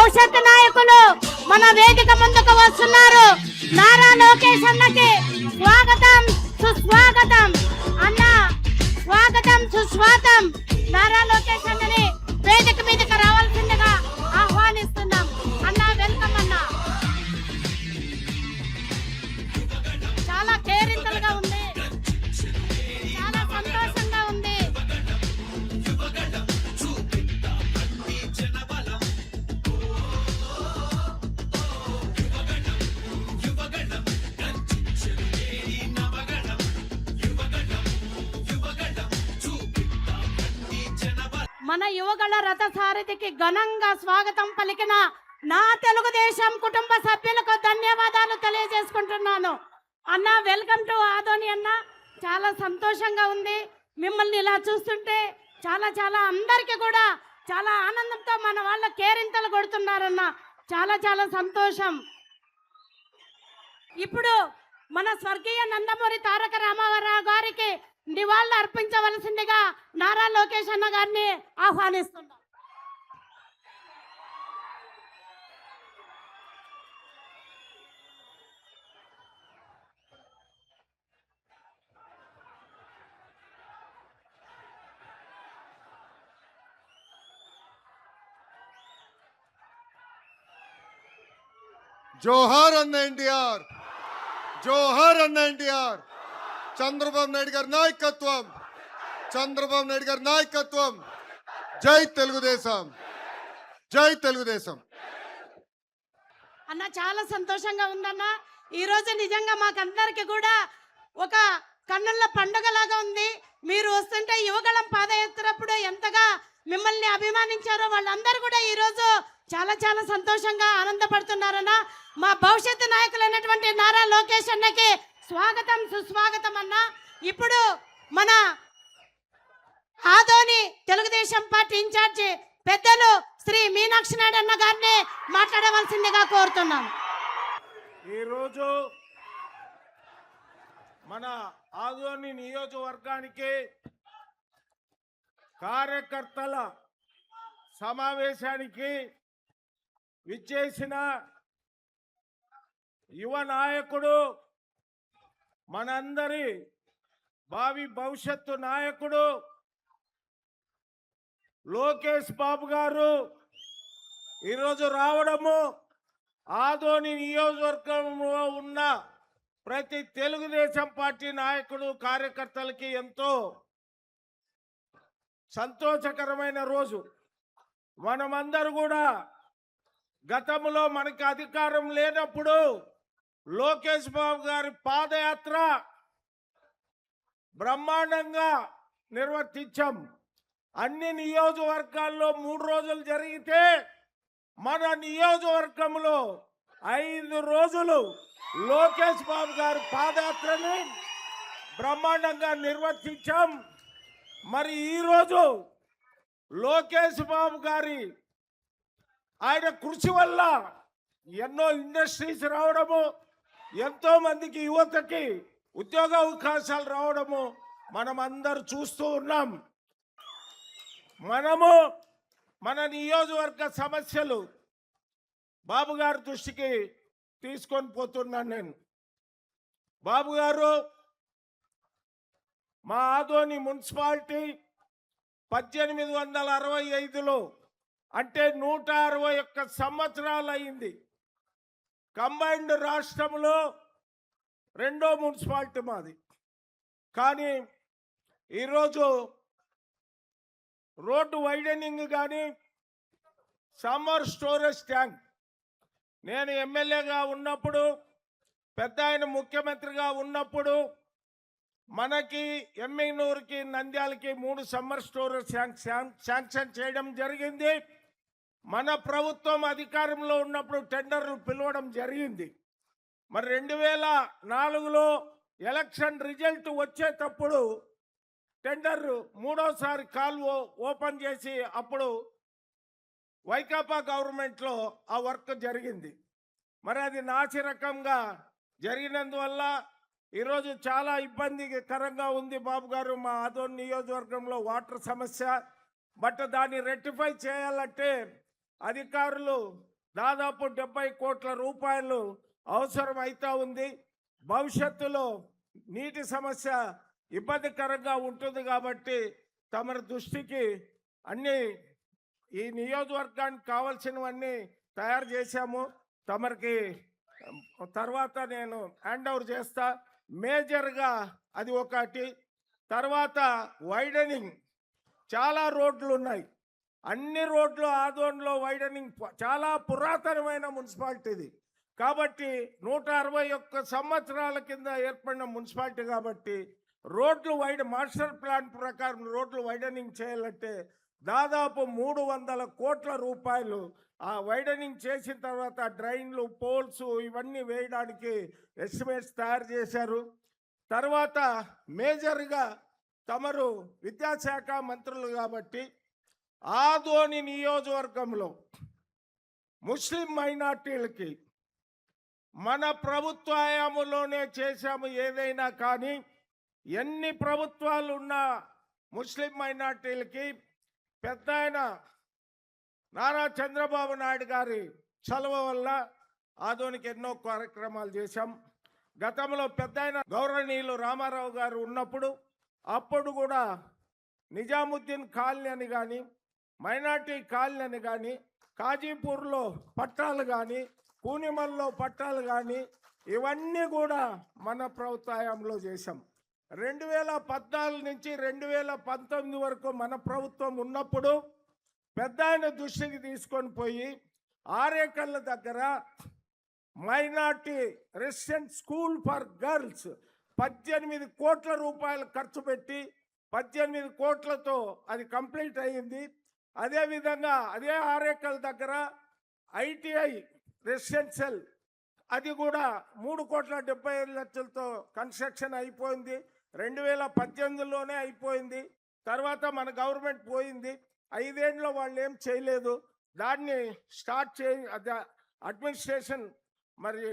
భవిష్యత్ నాయకులు మన వేదిక ముందుకు వస్తున్నారు. నారా లోకేష్ అన్నకి స్వాగతం సుస్వాగతం. అన్న స్వాగతం సుస్వాగతం. నారా లోకేష్ అన్నని వేదిక మీదకి రావాల్సిందిగా ఆహ్వానిస్తున్నాం. అన్న వెల్కమ్ అన్న. చాలా కేరింతలుగా ఉంది, చాలా సంతోషంగా ఉంది. మన యువగళ రథసారథికి ఘనంగా స్వాగతం పలికిన నా తెలుగుదేశం కుటుంబ సభ్యులకు ధన్యవాదాలు తెలియజేసుకుంటున్నాను. అన్న వెల్కమ్ టు ఆదోని అన్న. చాలా సంతోషంగా ఉంది మిమ్మల్ని ఇలా చూస్తుంటే. చాలా చాలా అందరికీ కూడా చాలా ఆనందంతో మన వాళ్ళ కేరింతలు కొడుతున్నారన్న. చాలా చాలా సంతోషం. ఇప్పుడు మన స్వర్గీయ నందమూరి తారక రామారావు గారికి నివాళులు అర్పించవలసిందిగా నారా లోకేష్ అన్న గారిని ఆహ్వానిస్తున్నాం. జోహార్ అన్న ఎన్టీఆర్, జోహార్ అన్న ఎన్టీఆర్. చంద్రబాబు నాయుడు గారి నాయకత్వం, చంద్రబాబు నాయుడు గారి నాయకత్వం. జై తెలుగుదేశం, జై తెలుగుదేశం. అన్న చాలా సంతోషంగా ఉందన్న. ఈరోజు నిజంగా మాకందరికి కూడా ఒక కన్నుల పండుగలాగా ఉంది. మీరు వస్తుంటే యువగళం పాదయాత్రప్పుడు ఎంతగా మిమ్మల్ని అభిమానించారో వాళ్ళందరూ కూడా ఈరోజు చాలా చాలా సంతోషంగా ఆనందపడుతున్నారన్న. మా భవిష్యత్తు నాయకులైనటువంటి నారా లోకేష్ అన్నకి స్వాగతం సుస్వాగతం అన్న. ఇప్పుడు మన ఆదోని తెలుగుదేశం పార్టీ ఇన్ఛార్జి పెద్దలు శ్రీ మీనాక్షి నాయుడు అన్న గారిని మాట్లాడవలసిందిగా కోరుతున్నాం. ఈరోజు మన ఆదోని నియోజకవర్గానికి కార్యకర్తల సమావేశానికి విచ్చేసిన యువ నాయకుడు, మనందరి భావి భవిష్యత్తు నాయకుడు లోకేష్ బాబు గారు ఈరోజు రావడము ఆదోని నియోజకవర్గంలో ఉన్న ప్రతి తెలుగుదేశం పార్టీ నాయకుడు కార్యకర్తలకి ఎంతో సంతోషకరమైన రోజు. మనమందరూ కూడా గతంలో మనకి అధికారం లేనప్పుడు లోకేష్ బాబు గారి పాదయాత్ర బ్రహ్మాండంగా నిర్వర్తించాం. అన్ని నియోజకవర్గాల్లో 3 రోజులు జరిగితే మన నియోజకవర్గంలో 5 రోజులు లోకేష్ బాబు గారి పాదయాత్రని బ్రహ్మాండంగా నిర్వర్తించాం. మరి ఈరోజు లోకేష్ బాబు గారి ఆయన కృషి వల్ల ఎన్నో ఇండస్ట్రీస్ రావడము, ఎంతో మందికి యువతకి ఉద్యోగ అవకాశాలు రావడము మనం అందరూ చూస్తూ ఉన్నాం. మనము మన నియోజకవర్గ సమస్యలు బాబు గారి దృష్టికి తీసుకొని పోతున్నాను నేను. బాబు గారు, మా ఆదోని మున్సిపాలిటీ 1865లో అంటే 161 సంవత్సరాలు అయింది. కంబైన్డ్ రాష్ట్రంలో 2వ మున్సిపాలిటీ మాది. కానీ ఈరోజు రోడ్డు వైడనింగ్ కానీ సమ్మర్ స్టోరేజ్ ట్యాంక్ నేను ఎమ్మెల్యేగా ఉన్నప్పుడు, పెద్ద ఆయన ముఖ్యమంత్రిగా ఉన్నప్పుడు మనకి ఎమ్మెనూరుకి నంద్యాలకి 3 సమ్మర్ స్టోరేజ్ శాంక్షన్ చేయడం జరిగింది. మన ప్రభుత్వం అధికారంలో ఉన్నప్పుడు టెండర్లు పిలవడం జరిగింది. మరి 2004లో ఎలక్షన్ రిజల్ట్ వచ్చేటప్పుడు టెండర్ 3వసారి కాల్వ ఓపెన్ చేసి అప్పుడు వైకాపా గవర్నమెంట్లో ఆ వర్క్ జరిగింది. మరి అది నాసిరకంగా జరిగినందువల్ల ఈరోజు చాలా ఇబ్బందికరంగా ఉంది బాబు గారు మా ఆదోని నియోజకవర్గంలో వాటర్ సమస్య. బట్ దాన్ని రెక్టిఫై చేయాలంటే అధికారులు దాదాపు 70 కోట్ల రూపాయలు అవసరం అవుతా ఉంది. భవిష్యత్తులో నీటి సమస్య ఇబ్బందికరంగా ఉంటుంది కాబట్టి తమరి దృష్టికి అన్ని ఈ నియోజకవర్గానికి కావాల్సినవన్నీ తయారు చేశాము. తమరికి తర్వాత నేను హ్యాండ్ ఓవర్ చేస్తా. మేజర్గా అది ఒకటి. తర్వాత వైడనింగ్, చాలా రోడ్లు ఉన్నాయి. అన్ని రోడ్లు ఆదోన్లో వైడనింగ్ చాలా పురాతనమైన మున్సిపాలిటీది కాబట్టి 161 సంవత్సరాల కింద ఏర్పడిన మున్సిపాలిటీ కాబట్టి రోడ్లు మాస్టర్ ప్లాన్ ప్రకారం రోడ్లు వైడనింగ్ చేయాలంటే దాదాపు 300 కోట్ల రూపాయలు ఆ వైడనింగ్ చేసిన తర్వాత డ్రైన్లు, పోల్స్ ఇవన్నీ వేయడానికి ఎస్టిమేట్స్ తయారు చేశారు. తర్వాత మేజర్గా తమరు విద్యాశాఖ మంత్రులు కాబట్టి ఆదోని నియోజకవర్గంలో ముస్లిం మైనార్టీలకి మన ప్రభుత్వ హయాంలోనే చేశాము. ఏదైనా కానీ ఎన్ని ప్రభుత్వాలు ఉన్నా ముస్లిం మైనార్టీలకి పెద్ద ఆయన నారా చంద్రబాబు నాయుడు గారి చలవ వల్ల ఆదోనికి ఎన్నో కార్యక్రమాలు చేశాం. గతంలో పెద్ద ఆయన గౌరవనీయులు రామారావు గారు ఉన్నప్పుడు అప్పుడు కూడా నిజాముద్దీన్ కాలనీ అని కానీ, మైనార్టీ కాలనీ అని కానీ, కాజీపూర్లో పట్టాలు కానీ, పూనిమల్లో పట్టాలు కానీ ఇవన్నీ కూడా మన ప్రభుత్వ హయాంలో చేశాం. 2014 నుంచి 2019 వరకు మన ప్రభుత్వం ఉన్నప్పుడు పెద్ద ఆయన దృష్టికి తీసుకొని పోయి ఆరేకళ్ళ దగ్గర minority resident school for girls 18 కోట్ల రూపాయలు ఖర్చు పెట్టి 18 కోట్లతో అది కంప్లీట్ అయ్యింది. అదేవిధంగా అదే ఆరేకల్ దగ్గర ఐటీఐ రెసిడెన్షియల్ అది కూడా 3,75,00,000తో కన్స్ట్రక్షన్ అయిపోయింది. 2018లోనే అయిపోయింది. తర్వాత మన గవర్నమెంట్ పోయింది. 5 ఏళ్ళలో వాళ్ళు ఏం చేయలేదు. దాన్ని స్టార్ట్ అడ్మినిస్ట్రేషన్ మరి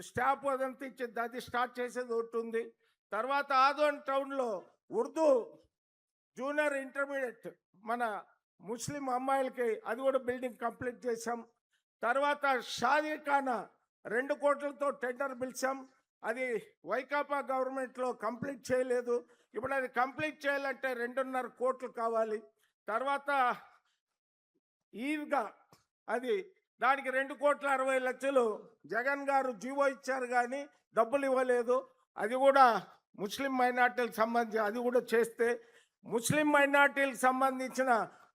స్టాఫ్ అదంతా ఇచ్చేది, అది స్టార్ట్ చేసేది ఒకటి ఉంది. తర్వాత ఆదోన్ టౌన్లో ఉర్దూ జూనియర్ ఇంటర్మీడియట్ మన ముస్లిం అమ్మాయిలకి అది కూడా బిల్డింగ్ కంప్లీట్ చేశాం. తర్వాత షాదీఖానా 2 కోట్లతో టెండర్ పిలిచాం. అది వైకాపా గవర్నమెంట్లో కంప్లీట్ చేయలేదు. ఇప్పుడు అది కంప్లీట్ చేయాలంటే 2.5 కోట్లు కావాలి. తర్వాత ఈద్గా అది దానికి 2,60,00,000 జగన్ గారు జీవో ఇచ్చారు కానీ డబ్బులు ఇవ్వలేదు. అది కూడా ముస్లిం మైనార్టీలకు సంబంధించి అది కూడా చేస్తే ముస్లిం మైనార్టీలకు సంబంధించిన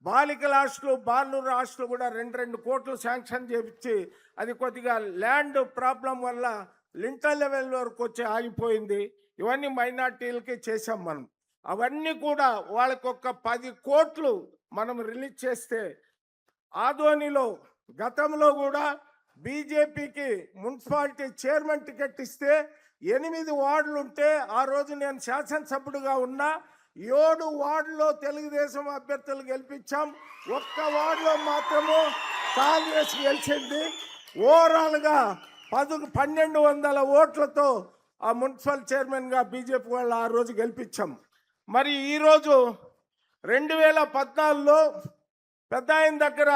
బాలికల హాస్టలు, బాలుర హాస్టలు కూడా 2 కోట్లు శాంక్షన్ చేయించి అది కొద్దిగా ల్యాండ్ ప్రాబ్లం వల్ల లింటర్ లెవెల్ వరకు వచ్చి ఆగిపోయింది. ఇవన్నీ మైనార్టీలకి చేసాం మనం. అవన్నీ కూడా వాళ్ళకి ఒక 10 కోట్లు మనం రిలీజ్ చేస్తే ఆదోనిలో గతంలో కూడా బీజేపీకి మున్సిపాలిటీ చైర్మన్ టికెట్ ఇస్తే 8 వార్డులు ఉంటే ఆ రోజు నేను శాసనసభ్యుడిగా ఉన్నా 7 వార్డులో తెలుగుదేశం అభ్యర్థులు గెలిపించాం. 1 వార్డులో మాత్రము కాంగ్రెస్ గెలిచింది. ఓవరాల్గా 1,200 ఓట్లతో ఆ మున్సిపల్ చైర్మన్గా బీజేపీ వాళ్ళు ఆ రోజు గెలిపించాం. మరి ఈరోజు 2014లో పెద్ద ఆయన దగ్గర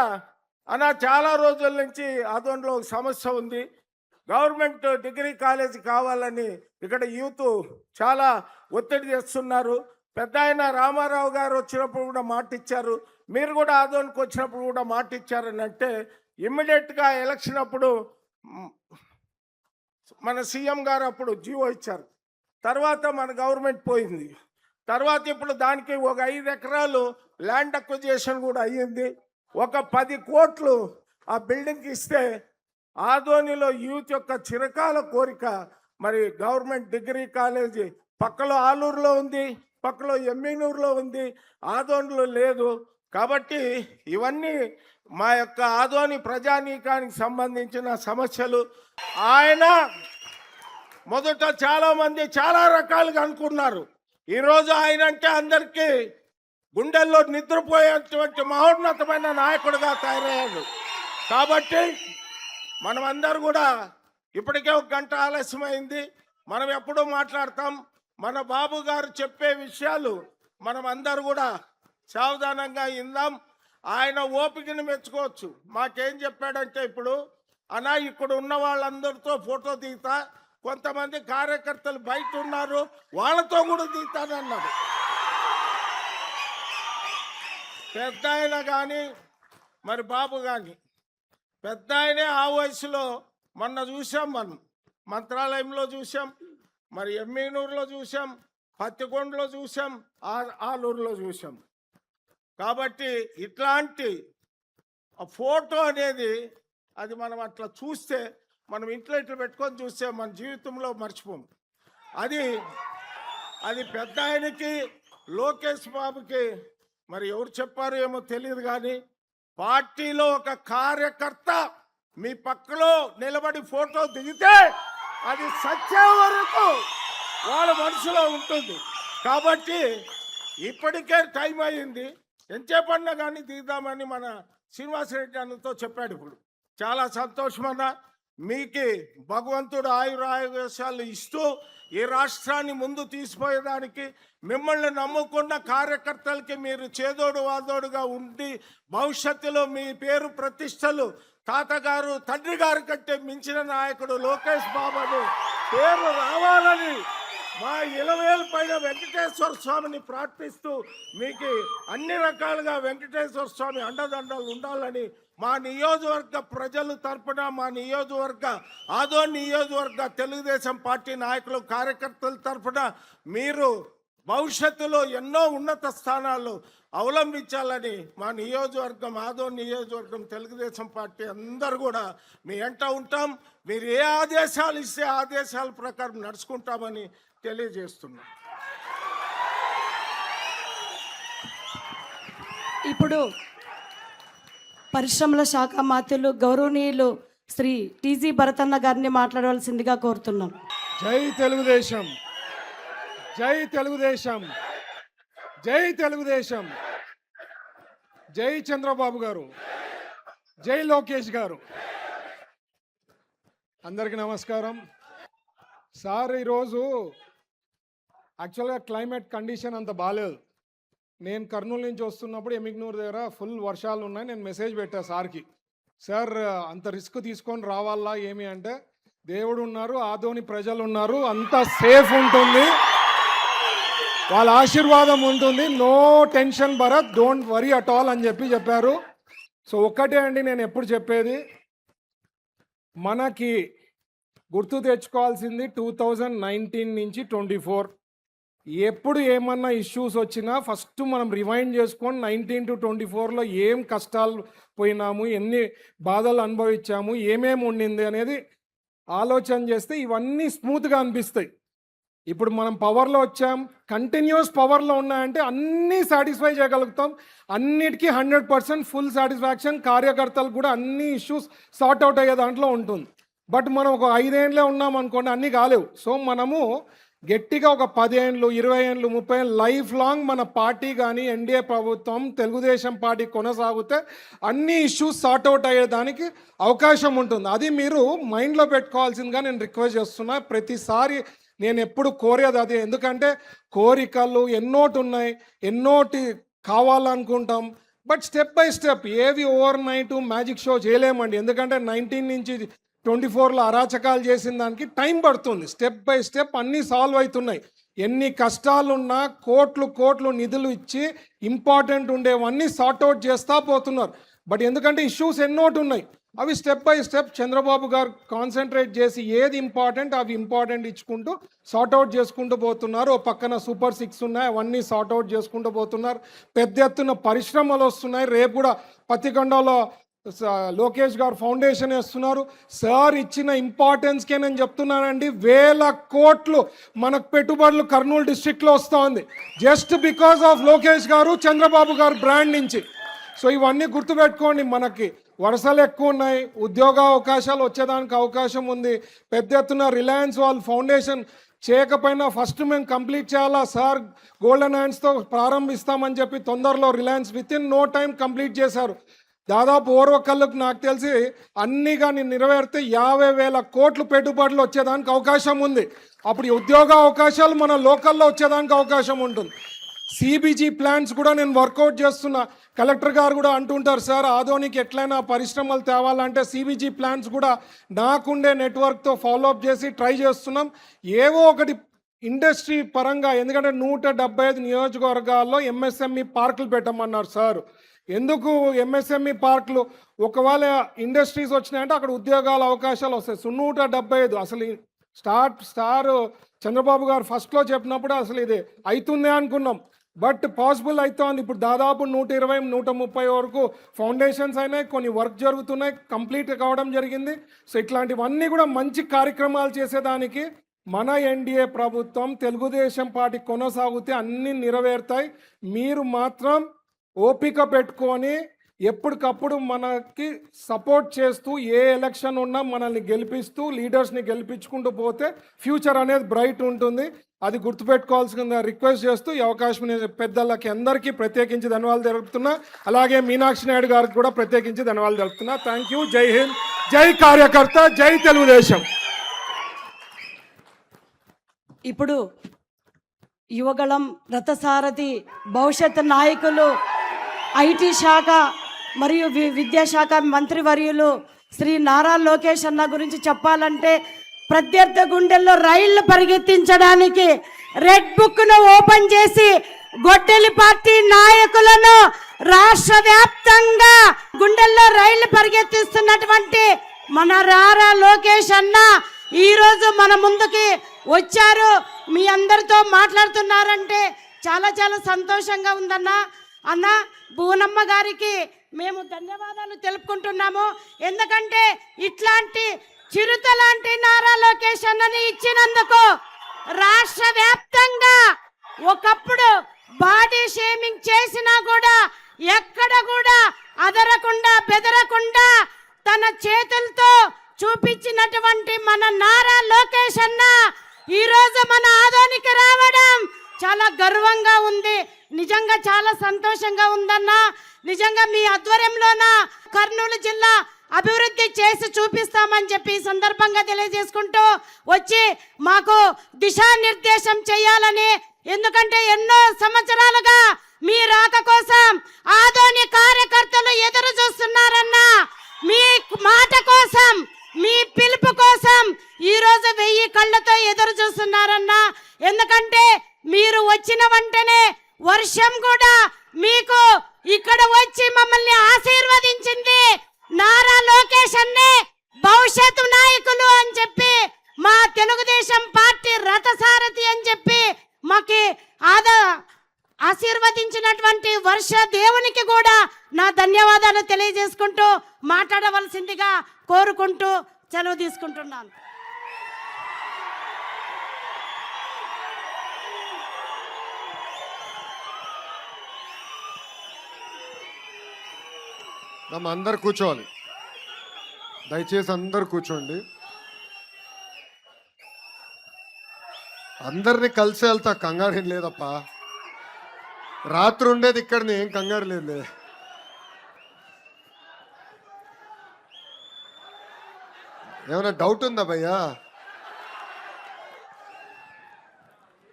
చాలా రోజుల నుంచి ఆదోన్లో ఒక సమస్య ఉంది. గవర్నమెంట్ డిగ్రీ కాలేజ్ కావాలని ఇక్కడ యూత్ చాలా ఒత్తిడి చేస్తున్నారు. పెద్ద ఆయన రామారావు గారు వచ్చినప్పుడు కూడా మాట ఇచ్చారు, మీరు కూడా ఆదోన్కి వచ్చినప్పుడు కూడా మాట ఇచ్చారని అంటే ఇమ్మీడియట్గా ఎలక్షన్ అప్పుడు మన సీఎం గారు అప్పుడు జీవో ఇచ్చారు. తర్వాత మన గవర్నమెంట్ పోయింది. తర్వాత ఇప్పుడు దానికి ఒక 5 ఎకరాలు ల్యాండ్ అక్విజిషన్ కూడా అయ్యింది. ఒక 10 కోట్లు ఆ బిల్డింగ్కి ఇస్తే ఆదోనిలో యూత్ యొక్క చిరకాల కోరిక మరి గవర్నమెంట్ డిగ్రీ కాలేజీ పక్కలో ఆలూరులో ఉంది, పక్కలో ఎమ్మినూరులో ఉంది, ఆదోనిలో లేదు. కాబట్టి ఇవన్నీ మా యొక్క ఆదోని ప్రజానీకానికి సంబంధించిన సమస్యలు. ఆయన మొదట చాలామంది చాలా రకాలుగా అనుకున్నారు. ఈరోజు ఆయన అంటే అందరికీ గుండెల్లో నిద్రపోయేటువంటి మహోన్నతమైన నాయకుడిగా తయారయ్యాడు. కాబట్టి మనమందరూ కూడా ఇప్పటికే 1 గంట ఆలస్యమైంది. మనం ఎప్పుడూ మాట్లాడతాం. మన బాబు గారు చెప్పే విషయాలు మనం అందరూ కూడా సావధానంగా విందాం. ఆయన ఓపికని మెచ్చుకోవచ్చు. మాకేం చెప్పాడంటే, ఇప్పుడు అన్నా ఇక్కడ ఉన్న వాళ్ళందరితో ఫోటో దిగుతా, కొంతమంది కార్యకర్తలు బయట ఉన్నారు వాళ్ళతో కూడా దిగుతానన్నాడు. పెద్ద ఆయన కానీ మరి బాబు కానీ, పెద్ద ఆయనే ఆ వయసులో మొన్న చూసాం, మనం మంత్రాలయంలో చూసాం, మరి ఎమ్మిగనూరులో చూసాం, పత్తికొండలో చూసాం, ఆలూరులో చూసాం. కాబట్టి ఇట్లాంటి ఫోటో అనేది అది మనం అట్లా చూస్తే, మనం ఇంట్లో ఇట్లా పెట్టుకొని చూస్తే మన జీవితంలో మర్చిపోము. అది పెద్ద ఆయనకి లోకేష్ బాబుకి మరి ఎవరు చెప్పారు ఏమో తెలియదు, కానీ పార్టీలో ఒక కార్యకర్త మీ పక్కలో నిలబడి ఫోటో దిగితే అది సత్యం వరకు వాళ్ళ మనసులో ఉంటుంది. కాబట్టి ఇప్పటికే టైం అయింది, ఎంతసేపన్నా కానీ దిగుదామని మన శ్రీనివాసరెడ్డి అన్నతో చెప్పాడు. ఇప్పుడు చాలా సంతోషమన్న, మీకు భగవంతుడు ఆయురావేశాలు ఇస్తూ ఈ రాష్ట్రాన్ని ముందు తీసిపోయేదానికి మిమ్మల్ని నమ్ముకున్న కార్యకర్తలకి మీరు చేదోడు వాదోడుగా ఉండి భవిష్యత్తులో మీ పేరు ప్రతిష్టలు తాతగారు తండ్రి గారి కంటే మించిన నాయకుడు లోకేష్ బాబుని పేరు రావాలని మా ఇలవేలు పైన వెంకటేశ్వర స్వామిని ప్రార్థిస్తూ మీకు అన్ని రకాలుగా వెంకటేశ్వర స్వామి అండదండలు ఉండాలని మా నియోజకవర్గ ప్రజల తరపున, మా నియోజకవర్గ ఆదోని నియోజకవర్గ తెలుగుదేశం పార్టీ నాయకులు కార్యకర్తల తరపున మీరు భవిష్యత్తులో ఎన్నో ఉన్నత స్థానాలు అవలంబించాలని మా నియోజకవర్గం, ఆదోని నియోజకవర్గం తెలుగుదేశం పార్టీ అందరూ కూడా మీ వెంట ఉంటాం. మీరు ఏ ఆదేశాలు ఇస్తే ఆదేశాల ప్రకారం నడుచుకుంటామని తెలియజేస్తున్నాం. ఇప్పుడు పరిశ్రమల శాఖ మంత్రులు గౌరవనీయులు శ్రీ టీజీ భరతన్న గారిని మాట్లాడవలసిందిగా కోరుతున్నాం. జై తెలుగుదేశం, జై తెలుగుదేశం, జై తెలుగుదేశం, జై చంద్రబాబు గారు, జై లోకేష్ గారు. అందరికీ నమస్కారం. సార్, ఈరోజు యాక్చువల్గా క్లైమేట్ కండిషన్ అంత బాగాలేదు. నేను కర్నూలు నుంచి వస్తున్నప్పుడు ఎమిగ్నూరు దగ్గర ఫుల్ వర్షాలు ఉన్నాయి. నేను మెసేజ్ పెట్టా సార్కి, సార్ అంత రిస్క్ తీసుకొని రావాలా ఏమి అంటే, దేవుడు ఉన్నారు, ఆదోని ప్రజలు ఉన్నారు, అంత సేఫ్ ఉంటుంది, వాళ్ళ ఆశీర్వాదం ఉంటుంది, no tension Bharat, don't worry at all అని చెప్పారు. సో ఒక్కటే అండి నేను ఎప్పుడు చెప్పేది, మనకి గుర్తు తెచ్చుకోవాల్సింది 2019 నుంచి 24 ఎప్పుడు ఏమన్నా ఇష్యూస్ వచ్చినా ఫస్ట్ మనం రివైండ్ చేసుకొని 19 to 24లో ఏం కష్టాలు పోయినాము, ఎన్ని బాధలు అనుభవించాము, ఏమేమి ఉండింది అనేది ఆలోచన చేస్తే ఇవన్నీ స్మూత్గా అనిపిస్తాయి. ఇప్పుడు మనం పవర్లో వచ్చాం, కంటిన్యూస్ పవర్లో ఉన్నాయంటే అన్నీ సాటిస్ఫై చేయగలుగుతాం, అన్నిటికీ 100% ఫుల్ సాటిస్ఫాక్షన్, కార్యకర్తలు కూడా అన్ని ఇష్యూస్ సార్ట్ అవుట్ అయ్యే దాంట్లో ఉంటుంది. బట్ మనం ఒక 5 ఏళ్ళే ఉన్నాం అనుకోండి, అన్నీ కాలేవు. సో మనము గట్టిగా ఒక 10 ఏళ్ళు, 20 ఏళ్ళు, 30 ఏళ్ళు లైఫ్ లాంగ్ మన పార్టీ కానీ ఎన్డీఏ ప్రభుత్వం తెలుగుదేశం పార్టీ కొనసాగితే అన్ని ఇష్యూస్ సార్ట్ అవుట్ అయ్యేదానికి అవకాశం ఉంటుంది. అది మీరు మైండ్లో పెట్టుకోవాల్సిందిగా నేను రిక్వెస్ట్ చేస్తున్నా. ప్రతిసారి నేను ఎప్పుడు కోరేది అదే, ఎందుకంటే కోరికలు ఎన్నోటి ఉన్నాయి, ఎన్నోటి కావాలనుకుంటాం, బట్ స్టెప్ బై స్టెప్ ఏవి ఓవర్ నైట్ మ్యాజిక్ షో చేయలేమండి. ఎందుకంటే 19 నుంచి 24లో అరాచకాలు చేసిన దానికి టైం పడుతుంది. స్టెప్ బై స్టెప్ అన్నీ సాల్వ్ అవుతున్నాయి. ఎన్ని కష్టాలున్నా కోట్లు నిధులు ఇచ్చి ఇంపార్టెంట్ ఉండేవన్నీ సార్ట్అవుట్ చేస్తూ పోతున్నారు. బట్ ఎందుకంటే ఇష్యూస్ ఎన్నోటి ఉన్నాయి, అవి స్టెప్ బై స్టెప్ చంద్రబాబు గారు కాన్సన్ట్రేట్ చేసి ఏది ఇంపార్టెంట్ అవి ఇంపార్టెంట్ ఇచ్చుకుంటూ సార్ట్అవుట్ చేసుకుంటూ పోతున్నారు. ఓ పక్కన సూపర్ 6 ఉన్నాయి, అవన్నీ సార్ట్అవుట్ చేసుకుంటూ పోతున్నారు. పెద్ద ఎత్తున పరిశ్రమలు వస్తున్నాయి. రేపు కూడా పత్తికొండలో లోకేష్ గారు ఫౌండేషన్ వేస్తున్నారు. సార్ ఇచ్చిన ఇంపార్టెన్స్కే నేను చెప్తున్నానండి, 1000 కోట్లు మనకు పెట్టుబడులు కర్నూలు డిస్ట్రిక్ట్లో వస్తూ ఉంది, జస్ట్ బికాస్ ఆఫ్ లోకేష్ గారు, చంద్రబాబు గారు బ్రాండ్ నుంచి. సో ఇవన్నీ గుర్తుపెట్టుకోండి. మనకి వరుసలు ఎక్కువ ఉన్నాయి, ఉద్యోగ అవకాశాలు వచ్చేదానికి అవకాశం ఉంది. పెద్ద ఎత్తున రిలయన్స్ వాళ్ళు ఫౌండేషన్ చేయకపోయినా ఫస్ట్ మేము కంప్లీట్ చేయాలా సార్, గోల్డెన్ హ్యాండ్స్తో ప్రారంభిస్తామని చెప్పి తొందరలో Reliance within no time complete చేశారు. దాదాపు ఓర్వకళ్ళకు నాకు తెలిసి అన్నీ కానీ నెరవేరితే 50,000 కోట్లు పెట్టుబడులు వచ్చేదానికి అవకాశం ఉంది. అప్పుడు ఉద్యోగ అవకాశాలు మన లోకల్లో వచ్చేదానికి అవకాశం ఉంటుంది. సిబిజీ ప్లాన్స్ కూడా నేను వర్కౌట్ చేస్తున్నా. కలెక్టర్ గారు కూడా అంటుంటారు, సార్ ఆదోనికి ఎట్లయినా పరిశ్రమలు తేవాలంటే సిబిజీ ప్లాన్స్ కూడా నాకుండే నెట్వర్క్తో ఫాలోఅప్ చేసి ట్రై చేస్తున్నాం. ఏవో ఒకటి ఇండస్ట్రీ పరంగా, ఎందుకంటే 175 నియోజకవర్గాల్లో ఎంఎస్ఎంఈ పార్కులు పెట్టమన్నారు సార్. ఎందుకు ఎంఎస్ఎంఈ పార్కులు? ఒకవేళ ఇండస్ట్రీస్ వచ్చినాయంటే అక్కడ ఉద్యోగాల అవకాశాలు వస్తాయి. 175 అసలు స్టార్ చంద్రబాబు గారు ఫస్ట్లో చెప్పినప్పుడు అసలు ఇది అవుతుందే అనుకున్నాం, బట్ పాసిబుల్ అవుతోంది. ఇప్పుడు దాదాపు 120, 130 వరకు ఫౌండేషన్స్ అయినాయి, కొన్ని వర్క్ జరుగుతున్నాయి, కంప్లీట్ కావడం జరిగింది. సో ఇట్లాంటివన్నీ కూడా మంచి కార్యక్రమాలు చేసేదానికి మన ఎన్డీఏ ప్రభుత్వం, తెలుగుదేశం పార్టీ కొనసాగితే అన్నీ నెరవేరుతాయి. మీరు మాత్రం ఓపిక పెట్టుకొని ఎప్పటికప్పుడు మనకి సపోర్ట్ చేస్తూ ఏ ఎలక్షన్ ఉన్నా మనల్ని గెలిపిస్తూ లీడర్స్ని గెలిపించుకుంటూ పోతే ఫ్యూచర్ అనేది బ్రైట్ ఉంటుంది. అది గుర్తుపెట్టుకోవాల్సిందిగా రిక్వెస్ట్ చేస్తూ ఈ అవకాశం పెద్దలకి అందరికీ ప్రత్యేకించి ధన్యవాదాలు తెలుపుతున్నా. అలాగే మీనాక్షి నాయుడు గారికి కూడా ప్రత్యేకించి ధన్యవాదాలు తెలుపుతున్నా. Thank you. జై హింద్, జై కార్యకర్త, జై తెలుగుదేశం. ఇప్పుడు యువగళం రథసారథి భవిష్యత్ నాయకులు ఐటీ శాఖ మరియు విద్యాశాఖ మంత్రివర్యులు శ్రీ నారా లోకేష్ అన్న గురించి చెప్పాలంటే, ప్రత్యర్థి గుండెల్లో రైళ్లు పరిగెత్తించడానికి రెడ్ బుక్ను ఓపెన్ చేసి గొడ్డలి పార్టీ నాయకులను రాష్ట్ర వ్యాప్తంగా గుండెల్లో రైళ్లు పరిగెత్తిస్తున్నటువంటి మన నారా లోకేష్ అన్న ఈరోజు మన ముందుకి వచ్చారు. మీ అందరితో మాట్లాడుతున్నారంటే చాలా చాలా సంతోషంగా ఉందన్న. అన్న భూనమ్మ గారికి మేము ధన్యవాదాలు తెలుపుకుంటున్నాము. ఎందుకంటే ఇట్లాంటి చిరుత లాంటి నారా లోకేష్ అన్నని ఇచ్చినందుకు రాష్ట్ర వ్యాప్తంగా ఒకప్పుడు బాడీ షేమింగ్ చేసినా కూడా ఎక్కడ కూడా అదరకుండా బెదరకుండా తన చేతులతో చూపించినటువంటి మన నారా లోకేష్ అన్న ఈరోజు మన ఆదోనికి రావడం చాలా గర్వంగా ఉంది. నిజంగా చాలా సంతోషంగా ఉందన్న. నిజంగా మీ ఆధ్వర్యంలోన కర్నూలు జిల్లా అభివృద్ధి చేసి చూపిస్తామని చెప్పి ఈ సందర్భంగా తెలియజేసుకుంటూ వచ్చి మాకు దిశానిర్దేశం చేయాలని, ఎందుకంటే ఎన్నో సంవత్సరాలుగా మీ రాక కోసం ఆదోని కార్యకర్తలు ఎదురు చూస్తున్నారన్న. మీ మాట కోసం, మీ పిలుపు కోసం ఈరోజు 1000 కళ్ళతో ఎదురు చూస్తున్నారన్న. ఎందుకంటే మీరు వచ్చిన వెంటనే వర్షం కూడా మీకు ఇక్కడ వచ్చి మమ్మల్ని ఆశీర్వదించింది. నారా లోకేష్ అన్నే భవిష్యత్తు నాయకులు అని చెప్పి, మా తెలుగుదేశం పార్టీ రథసారథి అని చెప్పి మాకి ఆశీర్వదించినటువంటి వర్ష దేవునికి కూడా నా ధన్యవాదాలు తెలియజేసుకుంటూ మాట్లాడవలసిందిగా కోరుకుంటూ సెలవు తీసుకుంటున్నాను. అందరు కూర్చోవాలి, దయచేసి అందరు కూర్చోండి. అందరినీ కలిసి వెళ్తా, కంగారు ఏం లేదప్పా. రాత్రి ఉండేది ఇక్కడ, ఏం కంగారు లేదు. ఏమైనా డౌట్ ఉందా భయ్యా?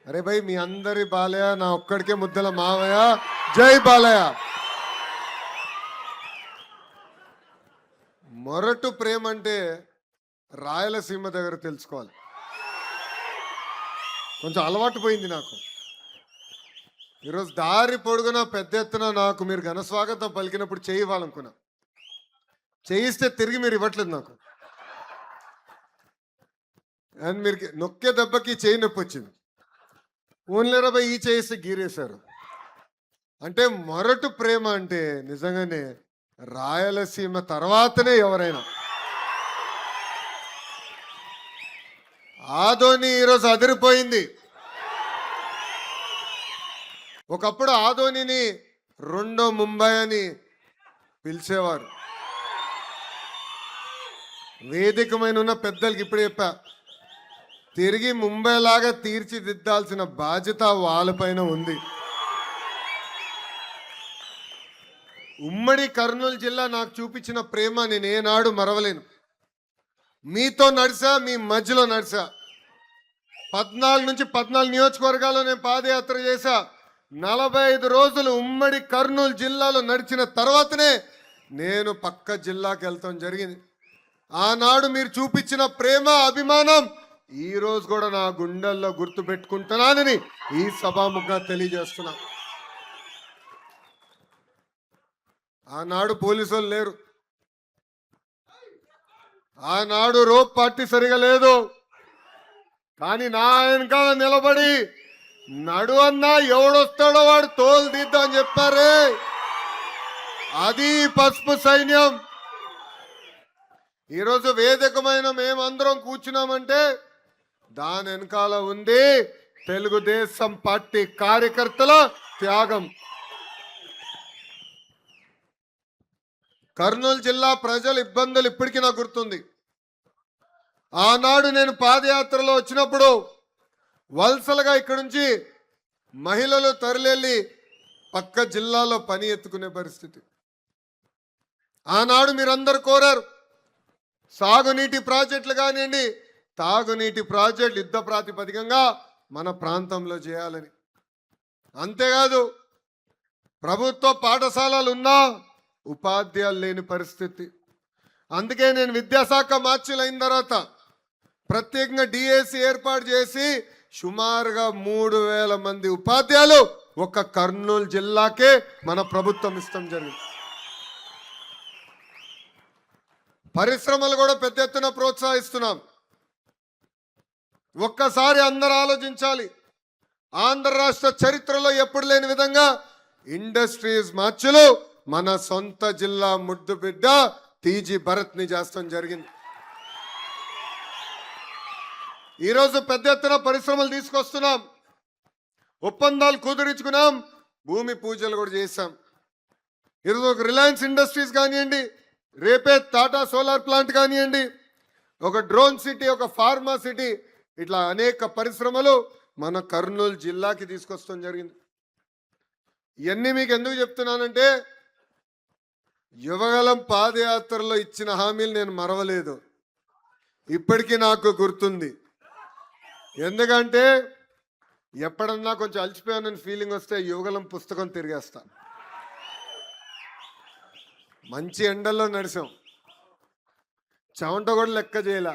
అరే భయ్, మీ అందరి బాలయ్య, నా ఒక్కడికే ముద్దల మావయ్య. జై బాలయ్య. మొరటు ప్రేమ అంటే రాయలసీమ దగ్గర తెలుసుకోవాలి. కొంచెం అలవాటు పోయింది నాకు. ఈరోజు దారి పొడుగున పెద్ద ఎత్తున నాకు మీరు ఘనస్వాగతం పలికినప్పుడు చేయివ్వాలనుకున్నా. చేయిస్తే తిరిగి మీరు ఇవ్వట్లేదు నాకు. అండ్ మీరు నొక్కే దెబ్బకి చేయి నొప్పి వచ్చింది. ఓన్లీ 20 ఈ చేయిస్తే గీరేశారు. అంటే మొరటు ప్రేమ అంటే నిజంగానే రాయలసీమ తర్వాతనే ఎవరైనా. ఆదోని ఈరోజు అదిరిపోయింది. ఒకప్పుడు ఆదోనిని రెండో ముంబై అని పిలిచేవారు. వేదికమైన ఉన్న పెద్దలకి ఇప్పుడు చెప్పా, తిరిగి ముంబై లాగా తీర్చిదిద్దాల్సిన బాధ్యత వాళ్ళపైన ఉంది. ఉమ్మడి కర్నూలు జిల్లా నాకు చూపించిన ప్రేమ నేను ఏనాడు మరవలేను. మీతో నడిచా, మీ మధ్యలో నడిచా. 14 నుంచి 14 నియోజకవర్గాల్లో నేను పాదయాత్ర చేశా. 45 రోజులు ఉమ్మడి కర్నూలు జిల్లాలో నడిచిన తర్వాతనే నేను పక్క జిల్లాకి వెళ్తాం జరిగింది. ఆనాడు మీరు చూపించిన ప్రేమ అభిమానం ఈ రోజు కూడా నా గుండెల్లో గుర్తు పెట్టుకుంటున్నానని ఈ సభాముఖంగా తెలియజేస్తున్నా. ఆనాడు పోలీసులు లేరు, ఆనాడు రోప్ పార్టీ సరిగా లేదు, కానీ నా వెనకాల నిలబడి నడువన్నా ఎవడొస్తాడో వాడు తోలు తీద్దామని చెప్పారే, అది పసుపు సైన్యం. ఈరోజు వేదికమైన మేమందరం కూర్చున్నామంటే దాని వెనకాల ఉంది తెలుగుదేశం పార్టీ కార్యకర్తల త్యాగం. కర్నూలు జిల్లా ప్రజల ఇబ్బందులు ఇప్పటికీ నాకు గుర్తుంది. ఆనాడు నేను పాదయాత్రలో వచ్చినప్పుడు వలసలుగా ఇక్కడి నుంచి మహిళలు తరలివెళ్ళి పక్క జిల్లాలో పని ఎత్తుకునే పరిస్థితి. ఆనాడు మీరందరూ కోరారు సాగునీటి ప్రాజెక్టులు కానివ్వండి, తాగునీటి ప్రాజెక్టులు యుద్ధ ప్రాతిపదికంగా మన ప్రాంతంలో చేయాలని. అంతేకాదు ప్రభుత్వ పాఠశాలలు ఉన్నా ఉపాధ్యాయులు లేని పరిస్థితి. అందుకే నేను విద్యాశాఖ మార్చిలు అయిన తర్వాత ప్రత్యేకంగా డిఎస్సి ఏర్పాటు చేసి సుమారుగా 3000 మంది ఉపాధ్యాయులు ఒక కర్నూలు జిల్లాకే మన ప్రభుత్వం ఇష్టం జరిగింది. పరిశ్రమలు కూడా పెద్ద ఎత్తున ప్రోత్సహిస్తున్నాం. ఒక్కసారి అందరూ ఆలోచించాలి, ఆంధ్ర రాష్ట్ర చరిత్రలో ఎప్పుడు లేని విధంగా ఇండస్ట్రీస్ మార్చులు మన సొంత జిల్లా ముద్దు బిడ్డ టీజీ భరత్ ని చేస్తాం జరిగింది. ఈరోజు పెద్ద ఎత్తున పరిశ్రమలు తీసుకొస్తున్నాం, ఒప్పందాలు కుదురించుకున్నాం, భూమి పూజలు కూడా చేశాం. ఈరోజు ఒక రిలయన్స్ ఇండస్ట్రీస్ కానివ్వండి, రేపే టాటా సోలార్ ప్లాంట్ కానివ్వండి, ఒక డ్రోన్ సిటీ, ఒక ఫార్మా సిటీ, ఇట్లా అనేక పరిశ్రమలు మన కర్నూలు జిల్లాకి తీసుకొస్తాం జరిగింది. ఇవన్నీ మీకు ఎందుకు చెప్తున్నానంటే యువగలం పాదయాత్రలో ఇచ్చిన హామీలు నేను మరవలేదు, ఇప్పటికీ నాకు గుర్తుంది. ఎందుకంటే ఎప్పుడన్నా కొంచెం అలసిపోయానని ఫీలింగ్ వస్తే యువగలం పుస్తకం తిరిగేస్తా. మంచి ఎండల్లో నడిచాం, చెమట కూడా లెక్క చేయలే.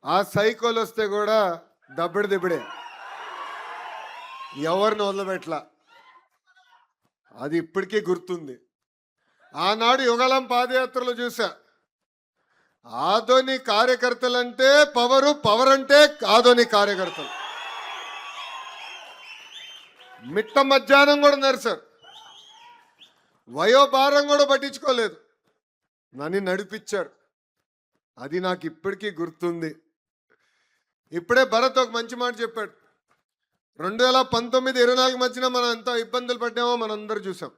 ఆ సైకోలు వస్తే కూడా దబ్బడి దిబ్బడే, ఎవరిని వదలబెట్లా. అది ఇప్పటికీ గుర్తుంది. ఆనాడు యుగలం పాదయాత్రలో చూసా, ఆదోని కార్యకర్తలంటే పవరు, పవర్ అంటే ఆదోని కార్యకర్తలు. మిట్ట మధ్యాహ్నం కూడా నడిచారు, వయోభారం కూడా పట్టించుకోలేదు, నన్ను నడిపించారు. అది నాకు ఇప్పటికీ గుర్తుంది. ఇప్పుడే భరత్ ఒక మంచి మాట చెప్పాడు. 2019-24 మధ్యన మనం ఎంత ఇబ్బందులు పడ్డామో మనం అందరూ చూసాం,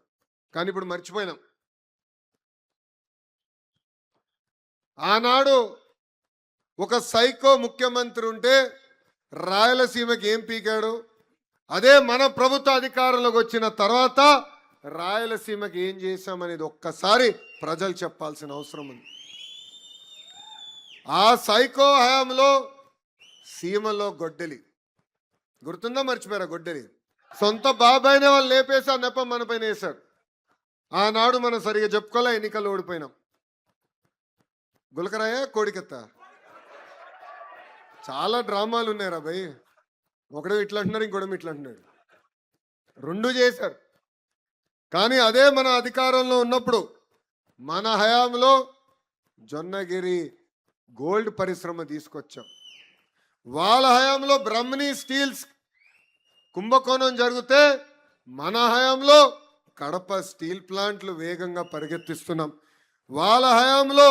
కానీ ఇప్పుడు మర్చిపోయినాం. ఆనాడు ఒక సైకో ముఖ్యమంత్రి ఉంటే రాయలసీమకి ఏం పీకాడు, అదే మన ప్రభుత్వ అధికారంలోకి వచ్చిన తర్వాత రాయలసీమకి ఏం చేశామనేది ఒక్కసారి ప్రజలు చెప్పాల్సిన అవసరం ఉంది. ఆ సైకో హయాంలో సీమలో గొడ్డలి గుర్తుందా, మర్చిపోయారా? గొడ్డలి సొంత బాబాయినే వాళ్ళు లేపేసి ఆ నెపం మన పైన వేశారు. ఆనాడు మనం సరిగా చెప్పుకోలే, ఎన్నికలు ఓడిపోయినాం. గులకరాయ కోడికెత్త చాలా డ్రామాలు ఉన్నాయిరా భయ్. ఒకడు ఇట్లా అంటున్నారు, ఇంకోటి ఇట్లా అంటున్నాడు, రెండు చేశారు. కానీ అదే మన అధికారంలో ఉన్నప్పుడు మన హయాంలో జొన్నగిరి గోల్డ్ పరిశ్రమ తీసుకొచ్చాం. వాళ్ళ హయాంలో బ్రహ్మణి స్టీల్స్ కుంభకోణం జరిగితే మన హయాంలో కడప స్టీల్ ప్లాంట్లు వేగంగా పరిగెత్తిస్తున్నాం. వాళ్ళ హయాంలో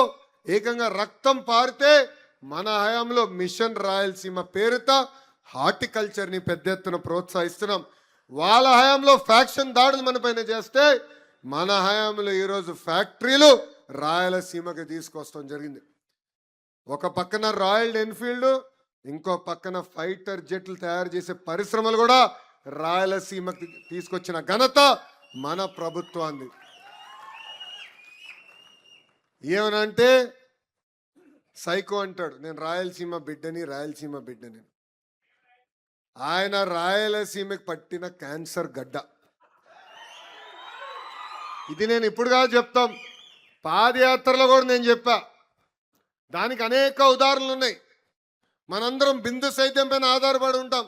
ఏకంగా రక్తం పారితే మన హయాంలో మిషన్ రాయలసీమ పేరుత హార్టికల్చర్ని పెద్ద ఎత్తున ప్రోత్సహిస్తున్నాం. వాళ్ళ హయాంలో ఫ్యాక్షన్ దాడులు మన పైన చేస్తే మన హయాంలో ఈరోజు ఫ్యాక్టరీలు రాయలసీమకి తీసుకొస్తాం జరిగింది. ఒక పక్కన రాయల్ ఎన్ఫీల్డ్, ఇంకో పక్కన ఫైటర్ జెట్లు తయారు చేసే పరిశ్రమలు కూడా రాయలసీమకి తీసుకొచ్చిన ఘనత మన ప్రభుత్వాన్ని. ఏమనంటే సైకో అంటాడు, నేను రాయలసీమ బిడ్డని, రాయలసీమ బిడ్డని. ఆయన రాయలసీమకి పట్టిన క్యాన్సర్ గడ్డ. ఇది నేను ఇప్పుడు కాదు చెప్తాం, పాదయాత్రలో కూడా నేను చెప్పా. దానికి అనేక ఉదాహరణలు ఉన్నాయి. మనందరం బిందు సైత్యం పైన ఆధారపడి ఉంటాం.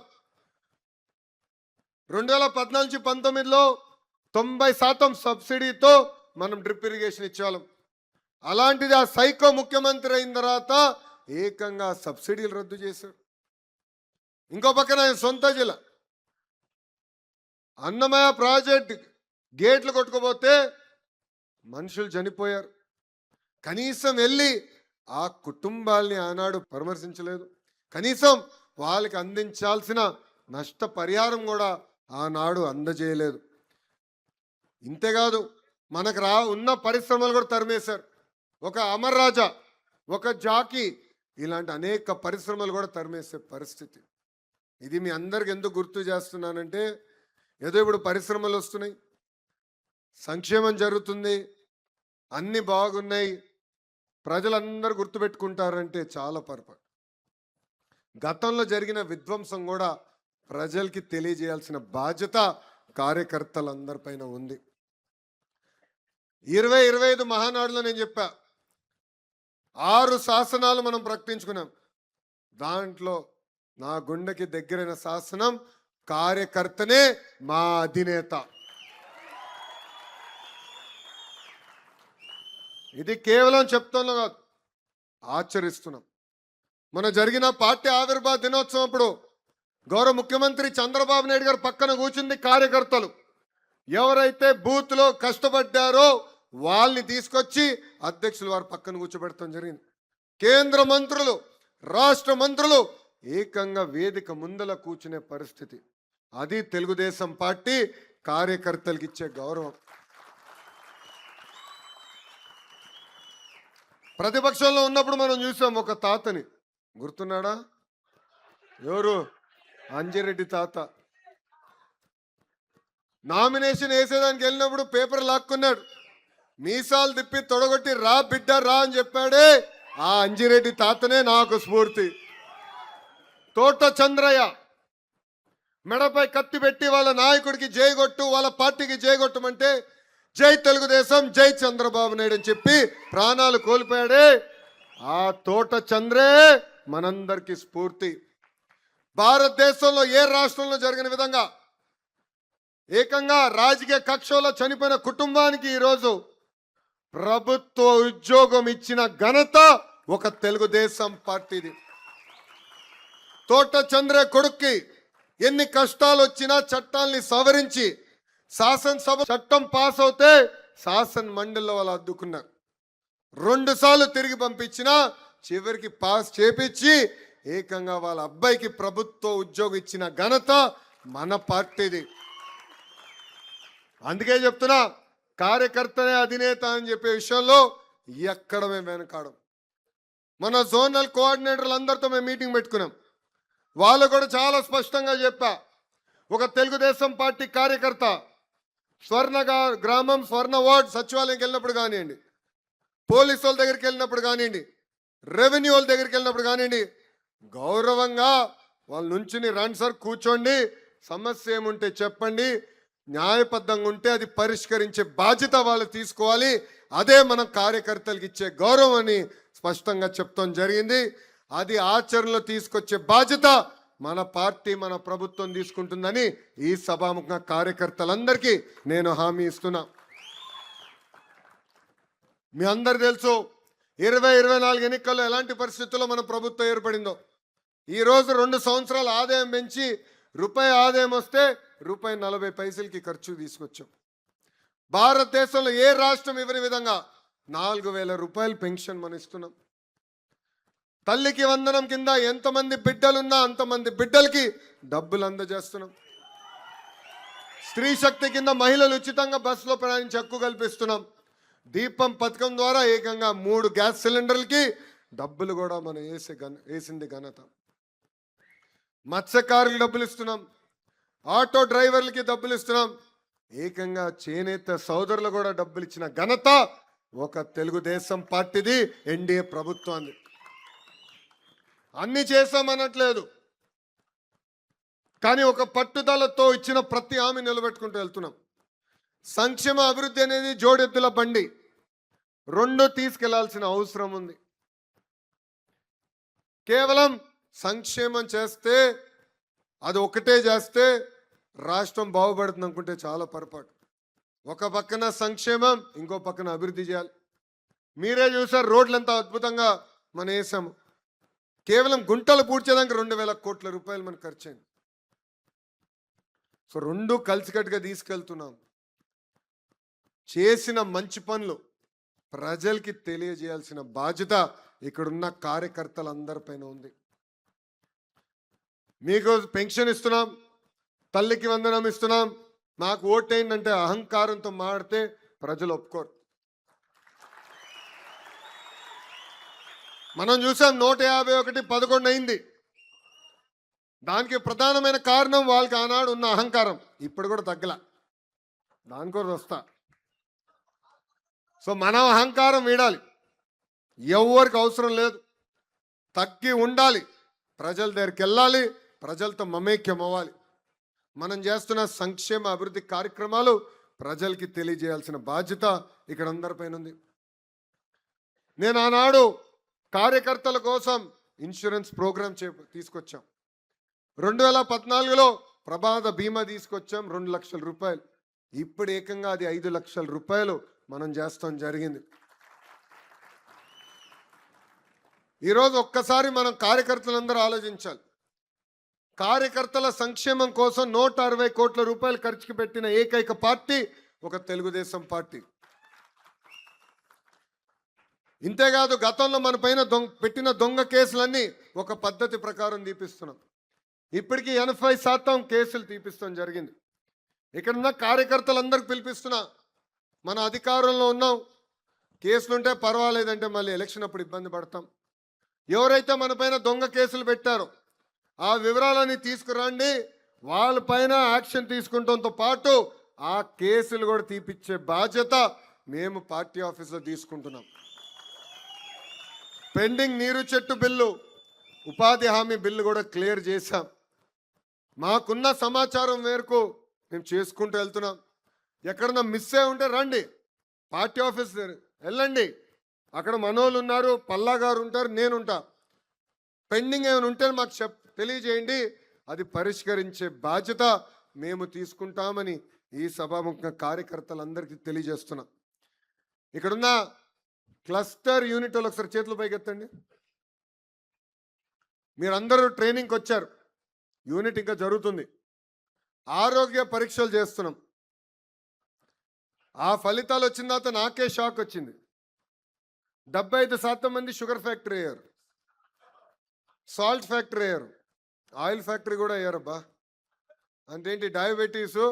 2014-19లో 90% సబ్సిడీతో మనం డ్రిప్ ఇరిగేషన్ ఇచ్చేవాళ్ళం. అలాంటిది ఆ సైకో ముఖ్యమంత్రి అయిన తర్వాత ఏకంగా సబ్సిడీలు రద్దు చేశారు. ఇంకో పక్కన ఆయన సొంత జిల్లా అన్నమయ్య ప్రాజెక్ట్ గేట్లు కొట్టుకుపోతే మనుషులు చనిపోయారు. కనీసం వెళ్ళి ఆ కుటుంబాల్ని ఆనాడు పరామర్శించలేదు. కనీసం వాళ్ళకి అందించాల్సిన నష్టపరిహారం కూడా ఆనాడు అందజేయలేదు. ఇంతేకాదు, మనకు ఉన్న పరిశ్రమలు కూడా తరిమేశారు. ఒక అమర్ రాజా, ఒక జాకీ, ఇలాంటి అనేక పరిశ్రమలు కూడా తరిమేసే పరిస్థితి. ఇది మీ అందరికి ఎందుకు గుర్తు చేస్తున్నానంటే, ఏదో ఇప్పుడు పరిశ్రమలు వస్తున్నాయి, సంక్షేమం జరుగుతుంది, అన్నీ బాగున్నాయి, ప్రజలందరూ గుర్తుపెట్టుకుంటారంటే చాలా పొరపాటు. గతంలో జరిగిన విధ్వంసం కూడా ప్రజలకి తెలియజేయాల్సిన బాధ్యత కార్యకర్తలందరిపైన ఉంది. 20-25 మహానాడులో నేను చెప్పా, 6 శాసనాలు మనం ప్రకటించుకున్నాం. దాంట్లో నా గుండెకి దగ్గరైన శాసనం కార్యకర్తనే మా అధినేత. ఇది కేవలం చెప్తాను కాదు, ఆచరిస్తున్నాం. మన జరిగిన పార్టీ ఆవిర్భావ దినోత్సవం అప్పుడు గౌరవ ముఖ్యమంత్రి చంద్రబాబు నాయుడు గారు పక్కన కూర్చుంది కార్యకర్తలు. ఎవరైతే బూత్లో కష్టపడ్డారో వాళ్ళని తీసుకొచ్చి అధ్యక్షులు వారు పక్కన కూర్చోబెడతాం జరిగింది. కేంద్ర మంత్రులు, రాష్ట్ర మంత్రులు ఏకంగా వేదిక ముందల కూర్చునే పరిస్థితి. అది తెలుగుదేశం పార్టీ కార్యకర్తలకు ఇచ్చే గౌరవం. ప్రతిపక్షంలో ఉన్నప్పుడు మనం చూసాం ఒక తాతని, గుర్తున్నాడా? ఎవరు? అంజిరెడ్డి తాత. నామినేషన్ వేసేదానికి వెళ్ళినప్పుడు పేపర్ లాక్కున్నాడు, మీసాలు తిప్పి తొడగొట్టి రా బిడ్డ రా అని చెప్పాడే, ఆ అంజిరెడ్డి తాతనే నాకు స్ఫూర్తి. తోట చంద్రయ్య మెడపై కత్తి పెట్టి వాళ్ళ నాయకుడికి జైగొట్టు, వాళ్ళ పార్టీకి జైగొట్టమంటే జై తెలుగుదేశం, జై చంద్రబాబు నాయుడు అని చెప్పి ప్రాణాలు కోల్పోయాడే, ఆ తోట చంద్రే మనందరికీ స్ఫూర్తి. భారతదేశంలో ఏ రాష్ట్రంలో జరిగిన విధంగా ఏకంగా రాజకీయ కక్షలో చనిపోయిన కుటుంబానికి ఈరోజు ప్రభుత్వ ఉద్యోగం ఇచ్చిన ఘనత ఒక తెలుగుదేశం పార్టీది. తోట చంద్ర కొడుక్కి ఎన్ని కష్టాలు వచ్చినా చట్టాల్ని సవరించి శాసనసభ చట్టం పాస్ అవుతే శాసన మండలిలో వాళ్ళు అద్దుకున్నారు. 2 సార్లు తిరిగి పంపించినా చివరికి పాస్ చేపించి ఏకంగా వాళ్ళ అబ్బాయికి ప్రభుత్వ ఉద్యోగం ఇచ్చిన ఘనత మన పార్టీది. అందుకే చెప్తున్నా, కార్యకర్తనే అధినేత అని చెప్పే విషయంలో ఎక్కడ మేము వెనకాడం. మన జోనల్ కోఆర్డినేటర్లు అందరితో మేము మీటింగ్ పెట్టుకున్నాం. వాళ్ళు కూడా చాలా స్పష్టంగా చెప్పా, ఒక తెలుగుదేశం పార్టీ కార్యకర్త స్వర్ణ గ్రామం, స్వర్ణ వార్డ్ సచివాలయంకి వెళ్ళినప్పుడు కానివ్వండి, పోలీసు వాళ్ళ దగ్గరికి వెళ్ళినప్పుడు కానివ్వండి, రెవెన్యూ వాళ్ళ దగ్గరికి వెళ్ళినప్పుడు కానివ్వండి, గౌరవంగా వాళ్ళ నుంచుని రండి సార్, కూర్చోండి, సమస్య ఏముంటే చెప్పండి, న్యాయబద్ధంగా ఉంటే అది పరిష్కరించే బాధ్యత వాళ్ళు తీసుకోవాలి, అదే మనం కార్యకర్తలకు ఇచ్చే గౌరవం అని స్పష్టంగా చెప్తాం జరిగింది. అది ఆచరణలో తీసుకొచ్చే బాధ్యత మన పార్టీ, మన ప్రభుత్వం తీసుకుంటుందని ఈ సభాముఖంగా కార్యకర్తలందరికీ నేను హామీ ఇస్తున్నా. మీ అందరు తెలుసు, 2024 ఎన్నికల్లో ఎలాంటి పరిస్థితుల్లో మన ప్రభుత్వం ఏర్పడిందో. ఈరోజు 2 సంవత్సరాల ఆదాయం పెంచి రూపాయి ఆదాయం వస్తే ₹40 ఖర్చు తీసుకొచ్చాం. భారతదేశంలో ఏ రాష్ట్రం ఇవ్వని విధంగా 4,000 రూపాయలు పెన్షన్ మనం ఇస్తున్నాం. తల్లికి వందనం కింద ఎంతమంది బిడ్డలున్నా అంతమంది బిడ్డలకి డబ్బులు అందజేస్తున్నాం. స్త్రీ శక్తి కింద మహిళలు ఉచితంగా బస్సులో ప్రయాణించి హక్కు కల్పిస్తున్నాం. దీపం పథకం ద్వారా ఏకంగా 3 గ్యాస్ సిలిండర్లకి డబ్బులు కూడా మనం వేసింది ఘనత. మత్స్యకారులకు డబ్బులు ఇస్తున్నాం, ఆటో డ్రైవర్లకి డబ్బులు ఇస్తున్నాం, ఏకంగా చేనేత సోదరులు కూడా డబ్బులు ఇచ్చిన ఘనత ఒక తెలుగుదేశం పార్టీది, ఎన్డీఏ ప్రభుత్వాన్ని. అన్ని చేసామనట్లేదు, కానీ ఒక పట్టుదలతో ఇచ్చిన ప్రతి హామీ నిలబెట్టుకుంటూ వెళ్తున్నాం. సంక్షేమ అభివృద్ధి అనేది జోడెద్దుల బండి, రెండు తీసుకెళ్లాల్సిన అవసరం ఉంది. కేవలం సంక్షేమం చేస్తే, అది ఒకటే చేస్తే రాష్ట్రం బాగుపడుతుంది అనుకుంటే చాలా పొరపాటు. ఒక పక్కన సంక్షేమం, ఇంకో పక్కన అభివృద్ధి చేయాలి. మీరే చూసారు రోడ్లు ఎంత అద్భుతంగా మనం వేసాము. కేవలం గుంటలు పూడ్చేదానికి 2000 కోట్ల రూపాయలు మనకు ఖర్చు అయింది. సో రెండు కలిసికట్టుగా తీసుకెళ్తున్నాం. చేసిన మంచి పనులు ప్రజలకి తెలియజేయాల్సిన బాధ్యత ఇక్కడున్న కార్యకర్తలందరిపైన ఉంది. మీకు పెన్షన్ ఇస్తున్నాం, తల్లికి వందనం ఇస్తున్నాం, మాకు ఓటేయండి అహంకారంతో మాడితే ప్రజలు ఒప్పుకోరు. మనం చూసాం 151 11 అయింది. దానికి ప్రధానమైన కారణం వాళ్ళకి ఆనాడు ఉన్న అహంకారం, ఇప్పుడు కూడా తగ్గల. దాని కూడా వస్తా. సో మనం అహంకారం వీడాలి, ఎవరికి అవసరం లేదు, తగ్గి ఉండాలి, ప్రజల దగ్గరికి వెళ్ళాలి, ప్రజలతో మమేక్యం అవ్వాలి. మనం చేస్తున్న సంక్షేమ అభివృద్ధి కార్యక్రమాలు ప్రజలకి తెలియజేయాల్సిన బాధ్యత ఇక్కడ అందరిపైన ఉంది. నేను ఆనాడు కార్యకర్తల కోసం ఇన్సూరెన్స్ ప్రోగ్రామ్ తీసుకొచ్చాం. 2014లో ప్రమాద బీమా తీసుకొచ్చాం, 2 లక్షల రూపాయలు. ఇప్పుడు ఏకంగా అది 5 లక్షల రూపాయలు మనం చేస్తాం జరిగింది. ఈరోజు ఒక్కసారి మనం కార్యకర్తలందరూ ఆలోచించాలి. కార్యకర్తల సంక్షేమం కోసం 160 కోట్ల రూపాయలు ఖర్చుకు పెట్టిన ఏకైక పార్టీ ఒక తెలుగుదేశం పార్టీ. ఇంతేకాదు, గతంలో మన పైన పెట్టిన దొంగ కేసులన్నీ ఒక పద్ధతి ప్రకారం తీపిస్తున్నాం. ఇప్పటికీ 80% కేసులు తీపిస్తాం జరిగింది. ఇక్కడున్న కార్యకర్తలందరికీ పిలిపిస్తున్నా, మన అధికారంలో ఉన్నాం, కేసులుంటే పర్వాలేదంటే మళ్ళీ ఎలక్షన్ అప్పుడు ఇబ్బంది పడతాం. ఎవరైతే మన పైన దొంగ కేసులు పెట్టారో ఆ వివరాలన్నీ తీసుకురండి, వాళ్ళపైన యాక్షన్ తీసుకుంటంతో పాటు ఆ కేసులు కూడా తీపిచ్చే బాధ్యత మేము పార్టీ ఆఫీస్లో తీసుకుంటున్నాం. పెండింగ్ నీరు చెట్టు బిల్లు, ఉపాధి హామీ బిల్లు కూడా క్లియర్ చేశాం. మాకున్న సమాచారం మేరకు మేము చేసుకుంటూ వెళ్తున్నాం. ఎక్కడన్నా మిస్ అయి ఉంటే రండి, పార్టీ ఆఫీస్ వెళ్ళండి, అక్కడ మనోళ్ళు ఉన్నారు, పల్లా గారు ఉంటారు, నేనుంటా. పెండింగ్ ఏమైనా ఉంటే మాకు తెలియజేయండి, అది పరిష్కరించే బాధ్యత మేము తీసుకుంటామని ఈ సభాముఖంగా కార్యకర్తలందరికీ తెలియజేస్తున్నాం. ఇక్కడున్న క్లస్టర్ యూనిట్ వాళ్ళు ఒకసారి చేతులు పైకెత్తండి. మీరందరూ ట్రైనింగ్కి వచ్చారు, యూనిట్ ఇంకా జరుగుతుంది. ఆరోగ్య పరీక్షలు చేస్తున్నాం. ఆ ఫలితాలు వచ్చిన తర్వాత నాకే షాక్ వచ్చింది. 75% మంది షుగర్ ఫ్యాక్టరీ అయ్యారు, సాల్ట్ ఫ్యాక్టరీ అయ్యారు, ఆయిల్ ఫ్యాక్టరీ కూడా అయ్యారబ్బా. అంతేంటి, డయాబెటీసు,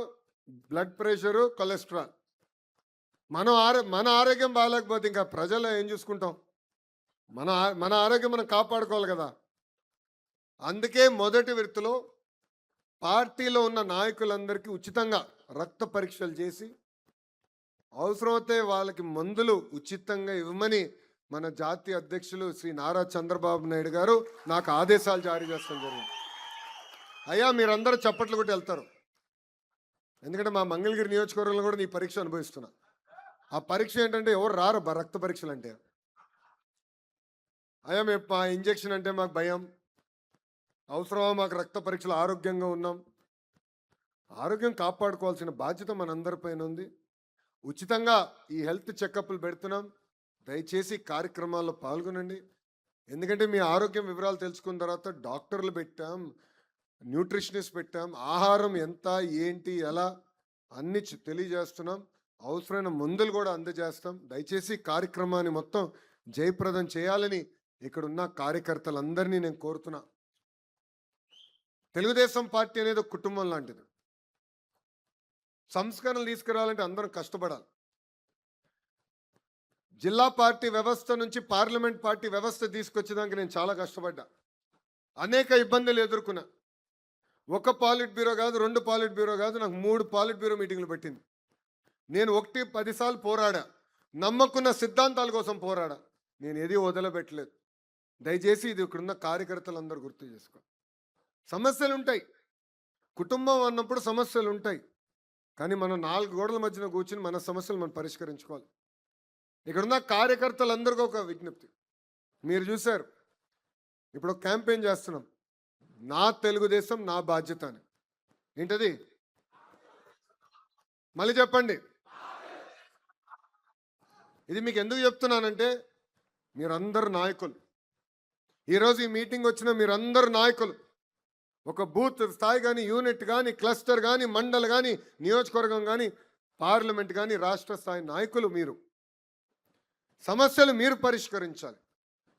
బ్లడ్ ప్రెషరు, కొలెస్ట్రాల్. మన ఆరోగ్యం బాగాలేకపోతే ఇంకా ప్రజలు ఏం చూసుకుంటాం? మన ఆరోగ్యం మనం కాపాడుకోవాలి కదా. అందుకే మొదటి విడతలో పార్టీలో ఉన్న నాయకులందరికీ ఉచితంగా రక్త పరీక్షలు చేసి అవసరమైతే వాళ్ళకి మందులు ఉచితంగా ఇవ్వమని మన జాతీయ అధ్యక్షులు శ్రీ నారా చంద్రబాబు నాయుడు గారు నాకు ఆదేశాలు జారీ చేస్తాం జరిగింది. అయ్యా మీరందరూ చప్పట్లు కొట్టి వెళ్తారు, ఎందుకంటే మా మంగళగిరి నియోజకవర్గంలో కూడా నీ పరీక్ష అనుభవిస్తున్నా. ఆ పరీక్ష ఏంటంటే ఎవరు రారు రక్త పరీక్షలు అంటే. అయ్యా మేము ఇంజెక్షన్ అంటే మాకు భయం, అవసరమా మాకు రక్త పరీక్షలు, ఆరోగ్యంగా ఉన్నాం. ఆరోగ్యం కాపాడుకోవాల్సిన బాధ్యత మనందరిపైన ఉంది. ఉచితంగా ఈ హెల్త్ చెకప్లు పెడుతున్నాం. దయచేసి కార్యక్రమాల్లో పాల్గొనండి. ఎందుకంటే మీ ఆరోగ్యం వివరాలు తెలుసుకున్న తర్వాత డాక్టర్లు పెట్టాం, న్యూట్రిషనిస్ట్ పెట్టాం, ఆహారం ఎంత ఏంటి ఎలా అన్ని తెలియజేస్తున్నాం. అవసరమైన మందులు కూడా అందజేస్తాం. దయచేసి కార్యక్రమాన్ని మొత్తం జయప్రదం చేయాలని ఇక్కడున్న కార్యకర్తలందరినీ నేను కోరుతున్నా. తెలుగుదేశం పార్టీ అనేది ఒక కుటుంబం లాంటిది. సంస్కరణలు తీసుకురావాలంటే అందరం కష్టపడాలి. జిల్లా పార్టీ వ్యవస్థ నుంచి పార్లమెంట్ పార్టీ వ్యవస్థ తీసుకొచ్చేదానికి నేను చాలా కష్టపడ్డా, అనేక ఇబ్బందులు ఎదుర్కొన్నా. ఒక పాలిట్ బ్యూరో కాదు, 2 పాలిట్ బ్యూరో కాదు, నాకు 3 పాలిట్ బ్యూరో మీటింగ్లు పెట్టింది. నేను 1-10 సార్లు పోరాడా, నమ్మకున్న సిద్ధాంతాల కోసం పోరాడా. నేను ఏది వదలబెట్టలేదు. దయచేసి ఇది ఇక్కడున్న కార్యకర్తలందరూ గుర్తు చేసుకో. సమస్యలు ఉంటాయి, కుటుంబం అన్నప్పుడు సమస్యలు ఉంటాయి, కానీ మనం 4 గోడల మధ్యన కూర్చుని మన సమస్యలు మనం పరిష్కరించుకోవాలి. ఇక్కడున్న కార్యకర్తలందరికీ ఒక విజ్ఞప్తి. మీరు చూశారు, ఇప్పుడు ఒక క్యాంపెయిన్ చేస్తున్నాం, నా తెలుగుదేశం నా బాధ్యత అని. ఏంటది? మళ్ళీ చెప్పండి. ఇది మీకు ఎందుకు చెప్తున్నానంటే, మీరందరు నాయకులు. ఈరోజు ఈ మీటింగ్ వచ్చిన మీరందరు నాయకులు. ఒక బూత్ స్థాయి కానీ, యూనిట్ కానీ, క్లస్టర్ కానీ, మండల్ కానీ, నియోజకవర్గం కానీ, పార్లమెంట్ కానీ, రాష్ట్ర స్థాయి నాయకులు మీరు. సమస్యలు మీరు పరిష్కరించాలి.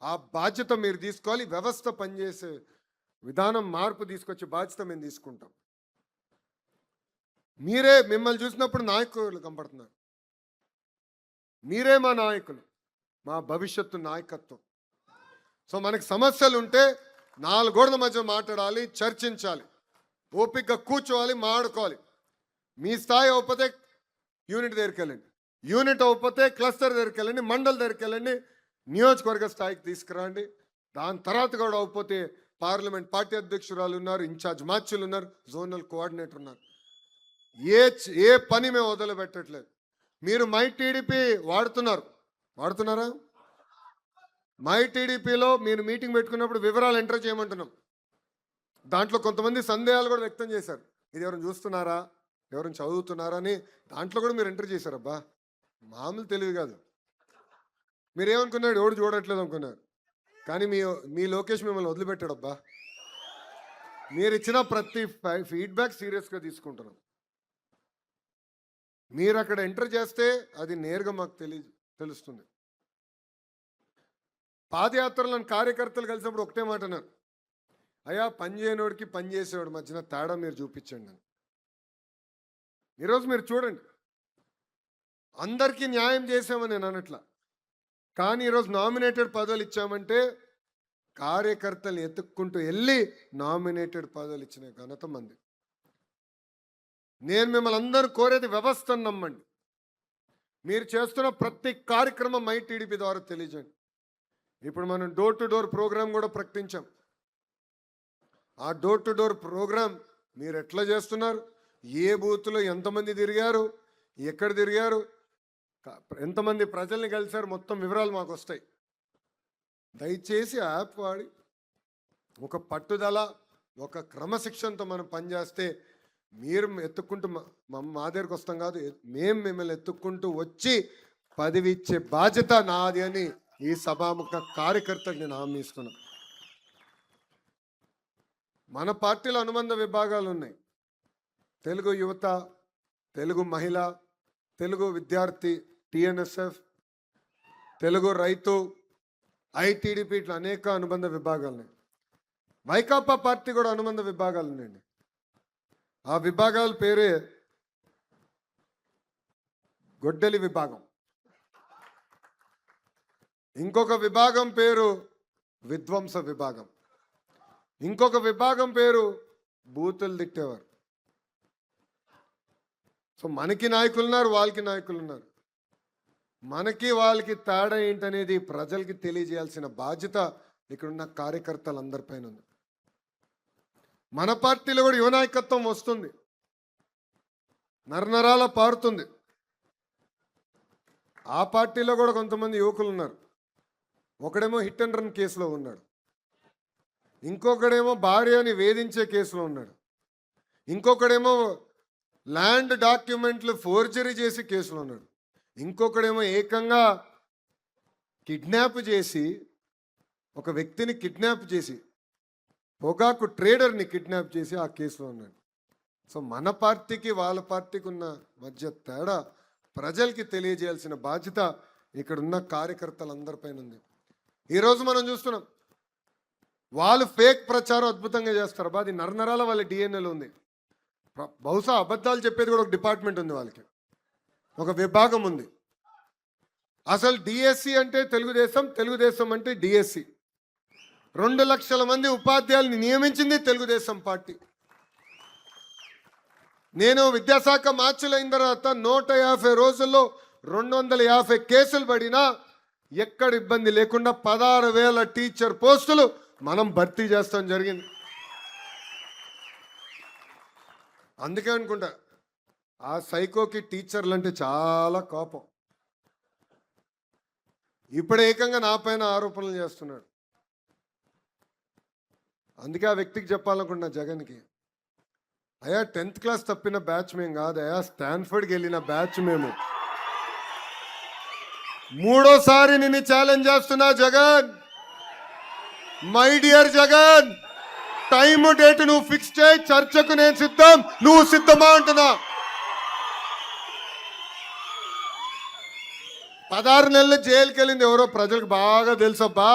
ఆ బాధ్యత మీరు తీసుకోవాలి. వ్యవస్థ పనిచేసే విధానం మార్పు తీసుకొచ్చే బాధ్యత మేము తీసుకుంటాం. మీరే, మిమ్మల్ని చూసినప్పుడు నాయకులు కనపడుతున్నారు. మీరే మా నాయకులు, మా భవిష్యత్తు నాయకత్వం. సో మనకి సమస్యలు ఉంటే 4 గోడల మధ్య మాట్లాడాలి, చర్చించాలి, ఓపికగా కూర్చోవాలి, మాట్లాడుకోవాలి. మీ స్థాయి అవ్వకపోతే యూనిట్ దగ్గరికి వెళ్ళండి, యూనిట్ అవ్వకపోతే క్లస్టర్ దగ్గరికి వెళ్ళండి, మండల్ దగ్గరికి వెళ్ళండి, నియోజకవర్గ స్థాయికి తీసుకురండి. దాని తర్వాత కూడా అవ్వకపోతే పార్లమెంట్ పార్టీ అధ్యక్షురాలు ఉన్నారు, ఇన్ఛార్జ్ మార్చులు ఉన్నారు, జోనల్ కోఆర్డినేటర్ ఉన్నారు. ఏ పని మేము వదిలిపెట్టట్లేదు. మీరు మై టీడీపీ వాడుతున్నారా? మై టీడీపీలో మీరు మీటింగ్ పెట్టుకున్నప్పుడు వివరాలు ఎంటర్ చేయమంటున్నాం. దాంట్లో కొంతమంది సందేహాలు కూడా వ్యక్తం చేశారు. ఇది ఎవరైనా చూస్తున్నారా, ఎవరైనా చదువుతున్నారా అని. దాంట్లో కూడా మీరు ఎంటర్ చేశారు. అబ్బా, మామూలు తెలివి కాదు. మీరేమనుకున్నాడు, ఎవడు చూడట్లేదు అనుకున్నారు, కానీ మీ లోకేష్ మిమ్మల్ని వదిలిపెట్టాడు. అబ్బా, మీరు ఇచ్చిన ప్రతి ఫీడ్బ్యాక్ సీరియస్గా తీసుకుంటున్నాం. మీరు అక్కడ ఎంటర్ చేస్తే అది నేరుగా మాకు తెలుస్తుంది. పాదయాత్రలను కార్యకర్తలు కలిసినప్పుడు ఒకటే మాట అన్నారు, అయ్యా పని చేయనోడికి పని చేసేవాడు మధ్యన తేడా మీరు చూపించండి అని. ఈరోజు మీరు చూడండి, అందరికీ న్యాయం చేసామని నేను అనట్లా, కానీ ఈరోజు నామినేటెడ్ పదవులు ఇచ్చామంటే కార్యకర్తలు ఎత్తుక్కుంటూ వెళ్ళి నామినేటెడ్ పదవులు ఇచ్చిన ఘనత మంది. నేను మిమ్మల్ని అందరూ కోరేది వ్యవస్థను నమ్మండి. మీరు చేస్తున్న ప్రతి కార్యక్రమం మై టీడీపీ ద్వారా తెలియజేయండి. ఇప్పుడు మనం డోర్ టు డోర్ ప్రోగ్రాం కూడా ప్రకటించాం. ఆ డోర్ టు డోర్ ప్రోగ్రాం మీరు ఎట్లా చేస్తున్నారు, ఏ బూత్లో ఎంతమంది తిరిగారు, ఎక్కడ తిరిగారు, ఎంతమంది ప్రజల్ని కలిశారు, మొత్తం వివరాలు మాకు వస్తాయి. దయచేసి యాప్ వాడి ఒక పట్టుదల, ఒక క్రమశిక్షణతో మనం పనిచేస్తే మీరు ఎత్తుక్కుంటూ మా దగ్గరికి వస్తాం కాదు, మేము మిమ్మల్ని ఎత్తుక్కుంటూ వచ్చి పదవి ఇచ్చే బాధ్యత నాది అని ఈ సభాముఖ కార్యకర్తకు నేను హామీ ఇస్తున్నా. మన పార్టీలో అనుబంధ విభాగాలు ఉన్నాయి. తెలుగు యువత, తెలుగు మహిళ, తెలుగు విద్యార్థి, టిఎన్ఎస్ఎఫ్, తెలుగు రైతు, ఐటీడీపీ, ఇట్లా అనేక అనుబంధ విభాగాలు ఉన్నాయి. వైకాపా పార్టీ కూడా అనుబంధ విభాగాలు ఉన్నాయండి. ఆ విభాగాల పేరే గొడ్డలి విభాగం, ఇంకొక విభాగం పేరు విధ్వంస విభాగం, ఇంకొక విభాగం పేరు బూతులు తిట్టేవారు. సో మనకి నాయకులు ఉన్నారు, వాళ్ళకి నాయకులు ఉన్నారు. మనకి వాళ్ళకి తేడా ఏంటనేది ప్రజలకి తెలియజేయాల్సిన బాధ్యత ఇక్కడున్న కార్యకర్తలందరిపైన ఉంది. మన పార్టీలో కూడా యువ నాయకత్వం వస్తుంది, నరనరాల పారుతుంది. ఆ పార్టీలో కూడా కొంతమంది యువకులు ఉన్నారు. ఒకడేమో హిట్ అండ్ రన్ కేసులో ఉన్నాడు, ఇంకొకడేమో భార్యని వేధించే కేసులో ఉన్నాడు, ఇంకొకడేమో ల్యాండ్ డాక్యుమెంట్లు ఫోర్జరీ చేసి కేసులో ఉన్నాడు, ఇంకొకడేమో ఏకంగా కిడ్నాప్ చేసి, ఒక వ్యక్తిని కిడ్నాప్ చేసి, పొగాకు ట్రేడర్ని కిడ్నాప్ చేసి ఆ కేసులో ఉన్నాడు. సో మన పార్టీకి వాళ్ళ పార్టీకి ఉన్న మధ్య తేడా ప్రజలకి తెలియజేయాల్సిన బాధ్యత ఇక్కడున్న కార్యకర్తలందరిపైన ఉంది. ఈరోజు మనం చూస్తున్నాం, వాళ్ళు ఫేక్ ప్రచారం అద్భుతంగా చేస్తారు. అది నరనరాల వాళ్ళ డిఎన్ఏలో ఉంది. బహుశా అబద్ధాలు చెప్పేది కూడా ఒక డిపార్ట్మెంట్ ఉంది, వాళ్ళకి ఒక విభాగం ఉంది. అసలు డిఎస్సి అంటే తెలుగుదేశం, తెలుగుదేశం అంటే డిఎస్సి. 2 లక్షల మంది ఉపాధ్యాయుల్ని నియమించింది తెలుగుదేశం పార్టీ. నేను విద్యాశాఖ మార్చులైన తర్వాత 150 రోజుల్లో 250 కేసులు పడినా ఎక్కడ ఇబ్బంది లేకుండా 16,000 టీచర్ పోస్టులు మనం భర్తీ చేస్తాం జరిగింది. అందుకే అనుకుంటా ఆ సైకోకి టీచర్లు అంటే చాలా కోపం. ఇప్పుడు ఏకంగా నా పైన ఆరోపణలు చేస్తున్నాడు. అందుకే ఆ వ్యక్తికి చెప్పాలనుకుంటున్నా, జగన్కి, అయ్యా 10th క్లాస్ తప్పిన బ్యాచ్ మేము కాదు, అయ్యా స్టాన్ఫర్డ్కి వెళ్ళిన బ్యాచ్ మేము. మూడోసారి నిన్ను ఛాలెంజ్ చేస్తున్నా Jagan. My dear Jagan, time date నువ్వు ఫిక్స్ చేయి, చర్చకు నేను సిద్ధం, నువ్వు సిద్ధమా అంటున్నా. 16 నెలలు జైలుకి వెళ్ళింది ఎవరో ప్రజలకు బాగా తెలుసబ్బా.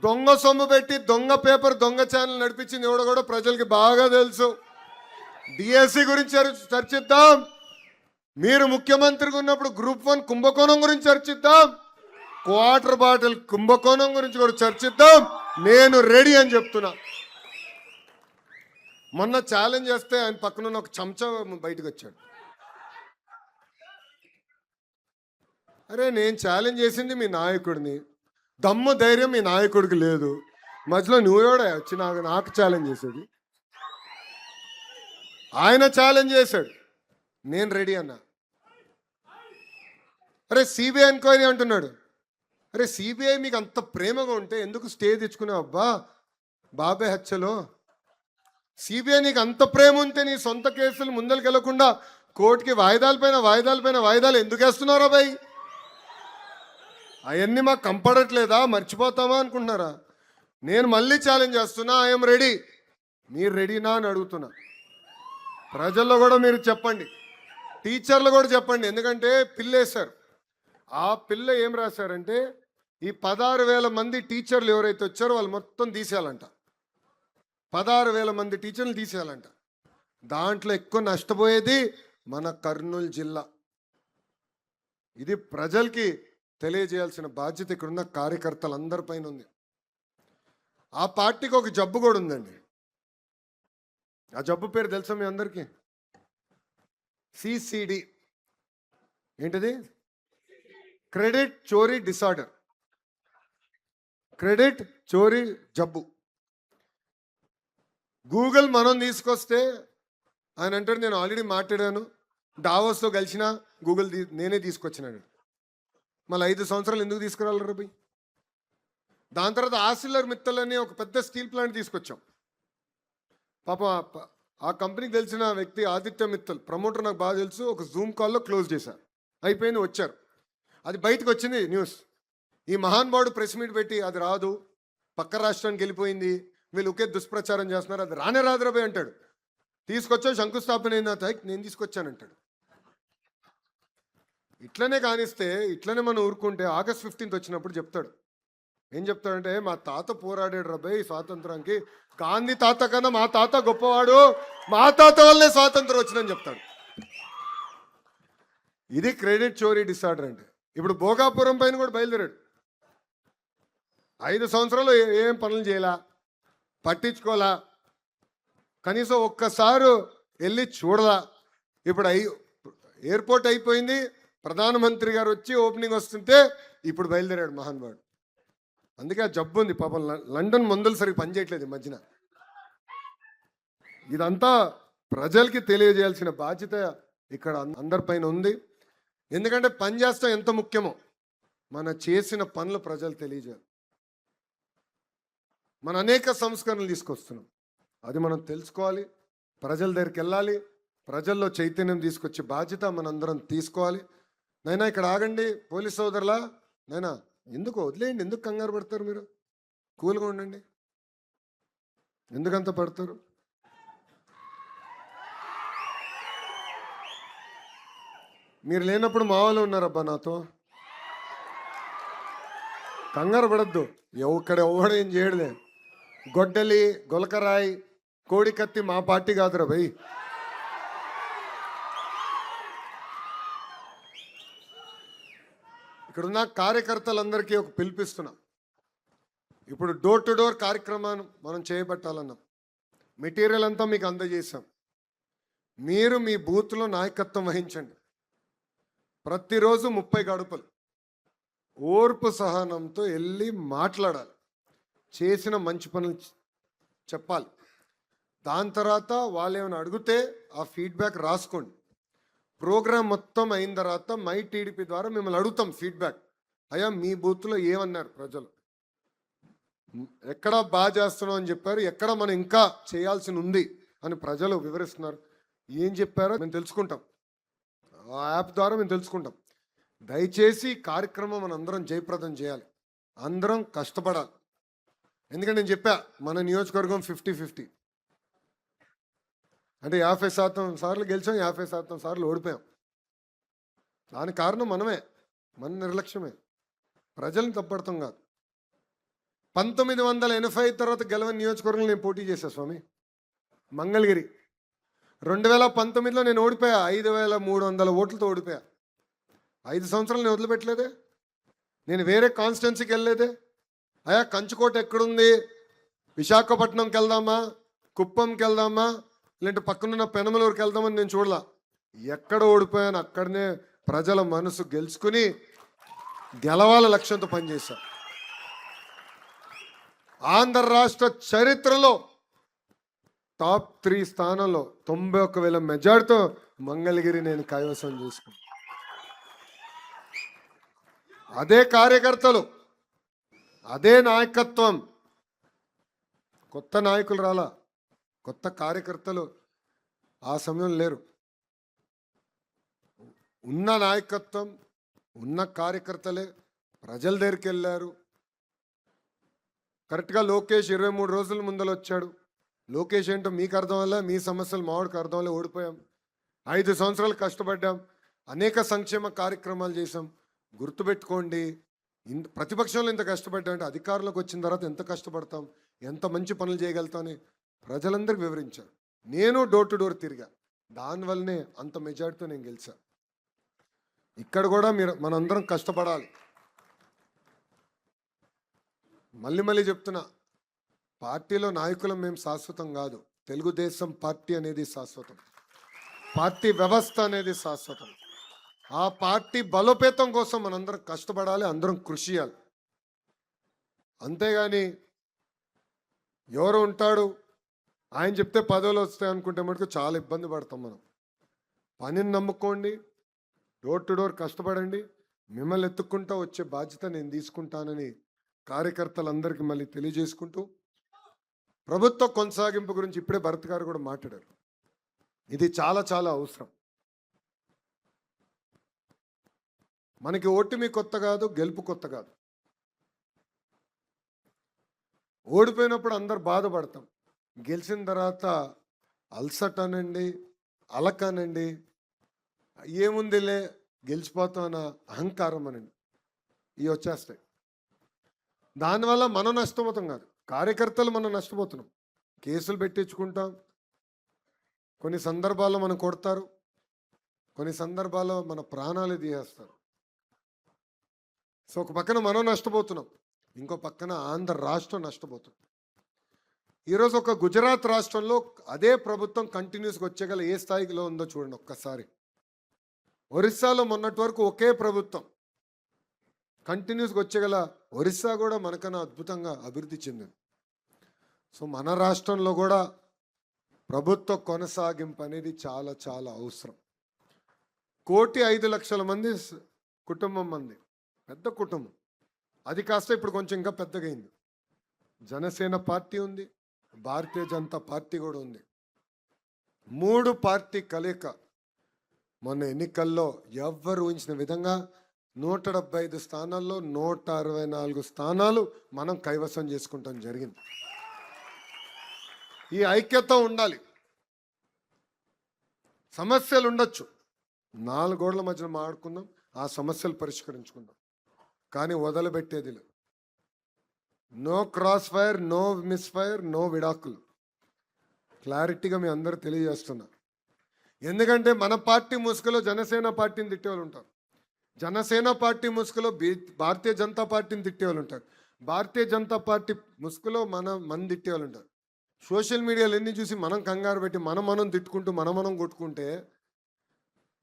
దొంగ సొమ్ము పెట్టి దొంగ పేపర్ దొంగ ఛానల్ నడిపించింది ఎవడో కూడా ప్రజలకి బాగా తెలుసు. డిఎస్సి గురించి చర్చిద్దాం. మీరు ముఖ్యమంత్రిగా ఉన్నప్పుడు గ్రూప్ 1 కుంభకోణం గురించి చర్చిద్దాం. క్వార్టర్ బాటిల్ కుంభకోణం గురించి కూడా చర్చిద్దాం. నేను రెడీ అని చెప్తున్నా. మొన్న ఛాలెంజ్ చేస్తే ఆయన పక్కన ఒక చెంచా బయటకు వచ్చాడు. అరే నేను ఛాలెంజ్ చేసింది మీ నాయకుడిని, దమ్ము ధైర్యం మీ నాయకుడికి లేదు, మధ్యలో నువ్వెవడా వచ్చి నాకు ఛాలెంజ్ చేసేది? ఆయన ఛాలెంజ్ చేశాడు, నేను రెడీ అన్నా. అరే సిబిఐ ఎంక్వైరీ అంటున్నాడు. అరే సిబిఐ మీకు అంత ప్రేమగా ఉంటే ఎందుకు స్టే తెచ్చుకున్నావు అబ్బా బాబాయ్ హత్యలో? సిబిఐ నీకు అంత ప్రేమ ఉంటే నీ సొంత కేసులు ముందరికి వెళ్లకుండా కోర్టుకి వాయిదాలు ఎందుకు వేస్తున్నారా బాయ్? అవన్నీ మాకు కంపడట్లేదా, మర్చిపోతామా అనుకుంటున్నారా? నేను మళ్ళీ ఛాలెంజ్ చేస్తున్నా, ఐఎమ్ రెడీ. మీరు రెడీనా అని అడుగుతున్నా. ప్రజల్లో కూడా మీరు చెప్పండి, టీచర్లు కూడా చెప్పండి. ఎందుకంటే పిల్ల వేశారు. ఆ పిల్ల ఏం రాశారంటే ఈ 16,000 మంది టీచర్లు ఎవరైతే వచ్చారో వాళ్ళు మొత్తం తీసేయాలంట. 16,000 మంది టీచర్లు తీసేయాలంట. దాంట్లో ఎక్కువ నష్టపోయేది మన కర్నూలు జిల్లా. ఇది ప్రజలకి తెలియజేయాల్సిన బాధ్యత ఇక్కడున్న కార్యకర్తలందరిపైన ఉంది. ఆ పార్టీకి ఒక జబ్బు కూడా ఉందండి. ఆ జబ్బు పేరు తెలుసా మీ అందరికీ? సిసిడి. ఏంటిది? క్రెడిట్ చోరీ డిసార్డర్. క్రెడిట్ చోరీ జబ్బు. గూగుల్ మనం తీసుకొస్తే ఆయన అంటాడు, నేను ఆల్రెడీ మాట్లాడాను, డావోస్లో కలిసిన గూగుల్ నేనే తీసుకొచ్చినాడు. మళ్ళీ 5 సంవత్సరాలు ఎందుకు తీసుకురాలి రబీ? దాని తర్వాత ఆసిల్లర్ మిత్తల్ అని ఒక పెద్ద స్టీల్ ప్లాంట్ తీసుకొచ్చాం. పాపం ఆ కంపెనీకి తెలిసిన వ్యక్తి ఆదిత్య మిత్తల్, ప్రమోటర్ నాకు బాగా తెలుసు, ఒక జూమ్ కాల్లో క్లోజ్ చేశారు. అయిపోయింది, వచ్చారు. అది బయటకు వచ్చింది న్యూస్. ఈ మహానుభావుడు ప్రెస్ మీట్ పెట్టి అది రాదు, పక్క రాష్ట్రానికి వెళ్ళిపోయింది, వీళ్ళు ఒకే దుష్ప్రచారం చేస్తున్నారు, అది రానే రాదు రబీ అంటాడు. తీసుకొచ్చా, శంకుస్థాపన అయిన నేను తీసుకొచ్చానంటాడు. ఇట్లనే కానిస్తే, ఇట్లనే మనం ఊరుకుంటే ఆగస్ట్ 15 వచ్చినప్పుడు చెప్తాడు. ఏం చెప్తాడంటే, మా తాత పోరాడాడు రబాయ్ స్వాతంత్రానికి, గాంధీ తాత కన్నా మా తాత గొప్పవాడు, మా తాత వల్లే స్వాతంత్రం వచ్చిందని చెప్తాడు. ఇది క్రెడిట్ చోరీ డిసార్డర్ అంటే. ఇప్పుడు భోగాపురం పైన కూడా బయలుదేరాడు. 5 సంవత్సరాలు ఏం పనులు చేయలా, పట్టించుకోలా, కనీసం ఒక్కసారి వెళ్ళి చూడలా. ఇప్పుడు ఎయిర్పోర్ట్ అయిపోయింది, ప్రధానమంత్రి గారు వచ్చి ఓపెనింగ్ వస్తుంటే ఇప్పుడు బయలుదేరాడు మహానుభావుడు. అందుకే ఆ జబ్బు ఉంది పాపం. లండన్ మందులు సరిగ్గా పనిచేయట్లేదు ఈ మధ్యన. ఇదంతా ప్రజలకి తెలియజేయాల్సిన బాధ్యత ఇక్కడ అందరిపైన ఉంది. ఎందుకంటే పని చేస్తాం ఎంత ముఖ్యమో మన చేసిన పనులు ప్రజలు తెలియజేయాలి. మన అనేక సంస్కరణలు తీసుకొస్తున్నాం, అది మనం తెలుసుకోవాలి, ప్రజల దగ్గరికి వెళ్ళాలి, ప్రజల్లో చైతన్యం తీసుకొచ్చే బాధ్యత మనందరం తీసుకోవాలి. నైనా ఇక్కడ ఆగండి పోలీస్ సోదరులా, నైనా ఎందుకు వదిలేయండి, ఎందుకు కంగారు పడతారు? మీరు కూల్గా ఉండండి, ఎందుకంత పడతారు? మీరు లేనప్పుడు మా వాళ్ళు ఉన్నారబ్బా నాతో, కంగారు పడద్దు. ఇక్కడ ఎవడేం చేయడలే. గొడ్డలి, గొలకరాయి, కోడికత్తి మా పార్టీ కాదురా భయ్. ఇక్కడున్న కార్యకర్తలందరికీ ఒక పిలిపిస్తున్నాం. ఇప్పుడు డోర్ టు డోర్ కార్యక్రమాన్ని మనం చేపట్టాలన్నాం. మెటీరియల్ అంతా మీకు అందజేశాం. మీరు మీ బూత్లో నాయకత్వం వహించండి. ప్రతిరోజు 30 గడుపులు ఓర్పు సహనంతో వెళ్ళి మాట్లాడాలి, చేసిన మంచి పనులు చెప్పాలి. దాని తర్వాత వాళ్ళు ఏమైనా అడిగితే ఆ ఫీడ్బ్యాక్ రాసుకోండి. ప్రోగ్రామ్ మొత్తం అయిన తర్వాత మై టీడీపీ ద్వారా మిమ్మల్ని అడుగుతాం ఫీడ్బ్యాక్. అయ్యా మీ బూత్లో ఏమన్నారు ప్రజలు, ఎక్కడ బాగా చేస్తున్నాం అని చెప్పారు, ఎక్కడ మనం ఇంకా చేయాల్సి ఉంది అని ప్రజలు వివరిస్తున్నారు, ఏం చెప్పారో మేము తెలుసుకుంటాం. ఆ యాప్ ద్వారా మేము తెలుసుకుంటాం. దయచేసి ఈ కార్యక్రమం మనం అందరం జయప్రదం చేయాలి, అందరం కష్టపడాలి. ఎందుకంటే నేను చెప్పా మన నియోజకవర్గం 50-50 అంటే 50% సార్లు గెలిచాం, 50% సార్లు ఓడిపోయాం. దానికి కారణం మనమే, మన నిర్లక్ష్యమే, ప్రజల్ని తప్పడతాం కాదు. 1980 తర్వాత గెలవని నియోజకవర్గంలో నేను పోటీ చేశా స్వామి, మంగళగిరి. 2019లో నేను ఓడిపోయా, 5300 ఓట్లతో ఓడిపోయా. 5 సంవత్సరాలు నేను వదిలిపెట్టలేదే, నేను వేరే కాన్స్టిట్యున్సీకి వెళ్ళలేదే. అయ్యా కంచుకోట ఎక్కడుంది, విశాఖపట్నంకి వెళ్దామా, కుప్పంకి వెళ్దామా, లేదంటే పక్కనున్న పెనమలూరుకి వెళ్దామని నేను చూడలా. ఎక్కడ ఓడిపోయాను అక్కడనే ప్రజల మనసు గెలుచుకుని గెలవాల లక్ష్యంతో పనిచేశా. ఆంధ్ర రాష్ట్ర చరిత్రలో టాప్ 3 స్థానంలో 91,000 మెజార్టీతో మంగళగిరి నేను కైవసం చేసుకున్నాను. అదే కార్యకర్తలు, అదే నాయకత్వం. కొత్త నాయకులు రాలా, కొత్త కార్యకర్తలు ఆ సమయం లేరు. ఉన్న నాయకత్వం, ఉన్న కార్యకర్తలే ప్రజల దగ్గరికి వెళ్ళారు. కరెక్ట్గా లోకేష్ 23 రోజుల ముందర వచ్చాడు. లోకేష్ ఏంటో మీకు అర్థం వల్ల, మీ సమస్యలు మావాడికి అర్థం వల్ల ఓడిపోయాం. 5 సంవత్సరాలు కష్టపడ్డాం, అనేక సంక్షేమ కార్యక్రమాలు చేసాం. గుర్తుపెట్టుకోండి, ప్రతిపక్షంలో ఇంత కష్టపడ్డామంటే అధికారంలోకి వచ్చిన తర్వాత ఎంత కష్టపడతాం, ఎంత మంచి పనులు చేయగలుగుతామని ప్రజలందరికీ వివరించారు. నేను డోర్ టు డోర్ తిరిగా, దానివల్లనే అంత మెజార్టీతో నేను గెలిచా. ఇక్కడ కూడా మనందరం కష్టపడాలి. మళ్ళీ చెప్తున్నా, పార్టీలో నాయకులం మేము శాశ్వతం కాదు. తెలుగుదేశం పార్టీ అనేది శాశ్వతం, పార్టీ వ్యవస్థ అనేది శాశ్వతం. ఆ పార్టీ బలోపేతం కోసం మనందరం కష్టపడాలి, అందరం కృషి చేయాలి. అంతేగాని ఎవరు ఉంటాడు ఆయన చెప్తే పదవులు వస్తాయి అనుకుంటే మటుకు చాలా ఇబ్బంది పడతాం మనం. పనిని నమ్ముకోండి, డోర్ టు డోర్ కష్టపడండి, మిమ్మల్ని ఎత్తుక్కుంటా వచ్చే బాధ్యత నేను తీసుకుంటానని కార్యకర్తలందరికీ మళ్ళీ తెలియజేసుకుంటూ, ప్రభుత్వ కొనసాగింపు గురించి ఇప్పుడే భరత్ గారు కూడా మాట్లాడారు. ఇది చాలా చాలా అవసరం. మనకి ఓటమి కొత్త కాదు, గెలుపు కొత్త కాదు. ఓడిపోయినప్పుడు అందరు బాధపడతాం, గెలిచిన తర్వాత అల్సట్ అనండి, అలకనండి, ఏముందిలే గెలిచిపోతాం అన్న అహంకారం అనండి, ఇవి వచ్చేస్తాయి. దానివల్ల మనం నష్టపోతాం కాదు, కార్యకర్తలు మనం నష్టపోతున్నాం. కేసులు పెట్టించుకుంటాం, కొన్ని సందర్భాల్లో మనం కొడతారు, కొన్ని సందర్భాల్లో మన ప్రాణాలు తీసేస్తారు. సో ఒక పక్కన మనం నష్టపోతున్నాం, ఇంకో పక్కన ఆంధ్ర రాష్ట్రం నష్టపోతుంది. ఈరోజు ఒక గుజరాత్ రాష్ట్రంలో అదే ప్రభుత్వం కంటిన్యూస్గా వచ్చేగల ఏ స్థాయిలో ఉందో చూడండి ఒక్కసారి. ఒరిస్సాలో మొన్నటి వరకు ఒకే ప్రభుత్వం కంటిన్యూస్గా వచ్చేగల ఒరిస్సా కూడా మనకన్నా అద్భుతంగా అభివృద్ధి చెందింది. సో మన రాష్ట్రంలో కూడా ప్రభుత్వ కొనసాగింపు అనేది చాలా చాలా అవసరం. 1,05,00,000 మంది కుటుంబం మంది, పెద్ద కుటుంబం. అది కాస్త ఇప్పుడు కొంచెం ఇంకా పెద్దగా అయింది. జనసేన పార్టీ ఉంది, భారతీయ జనతా పార్టీ కూడా ఉంది. 3 పార్టీ కలయిక మొన్న ఎన్నికల్లో ఎవ్వరు ఊహించిన విధంగా 175 స్థానాల్లో 164 స్థానాలు మనం కైవసం చేసుకుంటాం జరిగింది. ఈ ఐక్యత ఉండాలి. సమస్యలు ఉండొచ్చు, 4 గోడల మధ్యన మాట్లాడుకుందాం, ఆ సమస్యలు పరిష్కరించుకుందాం, కానీ వదలబెట్టేది లేదు. No crossfire, no misfire, no విడాకులు. క్లారిటీగా మీ అందరూ తెలియజేస్తున్నా. ఎందుకంటే మన పార్టీ ముసుగులో జనసేన పార్టీని తిట్టేవాళ్ళు ఉంటారు, జనసేన పార్టీ ముసుగులో భారతీయ జనతా పార్టీని తిట్టేవాళ్ళు ఉంటారు, భారతీయ జనతా పార్టీ ముసుగులో మన తిట్టేవాళ్ళు ఉంటారు. సోషల్ మీడియాలో ఎన్ని చూసి మనం కంగారు పెట్టి మనం తిట్టుకుంటూ మనం కొట్టుకుంటే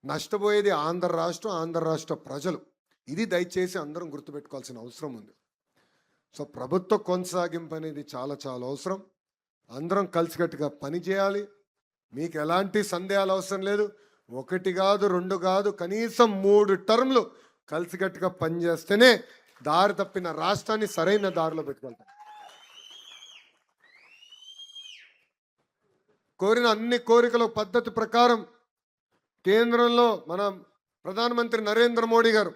నష్టపోయేది ఆంధ్ర రాష్ట్రం, ఆంధ్ర రాష్ట్ర ప్రజలు. ఇది దయచేసి అందరం గుర్తుపెట్టుకోవాల్సిన అవసరం ఉంది. సో ప్రభుత్వ కొనసాగింపు అనేది చాలా చాలా అవసరం. అందరం కలిసికట్టుగా పని చేయాలి. మీకు ఎలాంటి సందేహాలు అవసరం లేదు. 1 కాదు 2 కాదు, కనీసం 3 టర్మ్లు కలిసికట్టుగా పనిచేస్తేనే దారి తప్పిన రాష్ట్రాన్ని సరైన దారిలో పెట్టుకెళ్తాం. కోరిన అన్ని కోరికల పద్ధతి ప్రకారం కేంద్రంలో మన ప్రధానమంత్రి నరేంద్ర మోడీ గారు,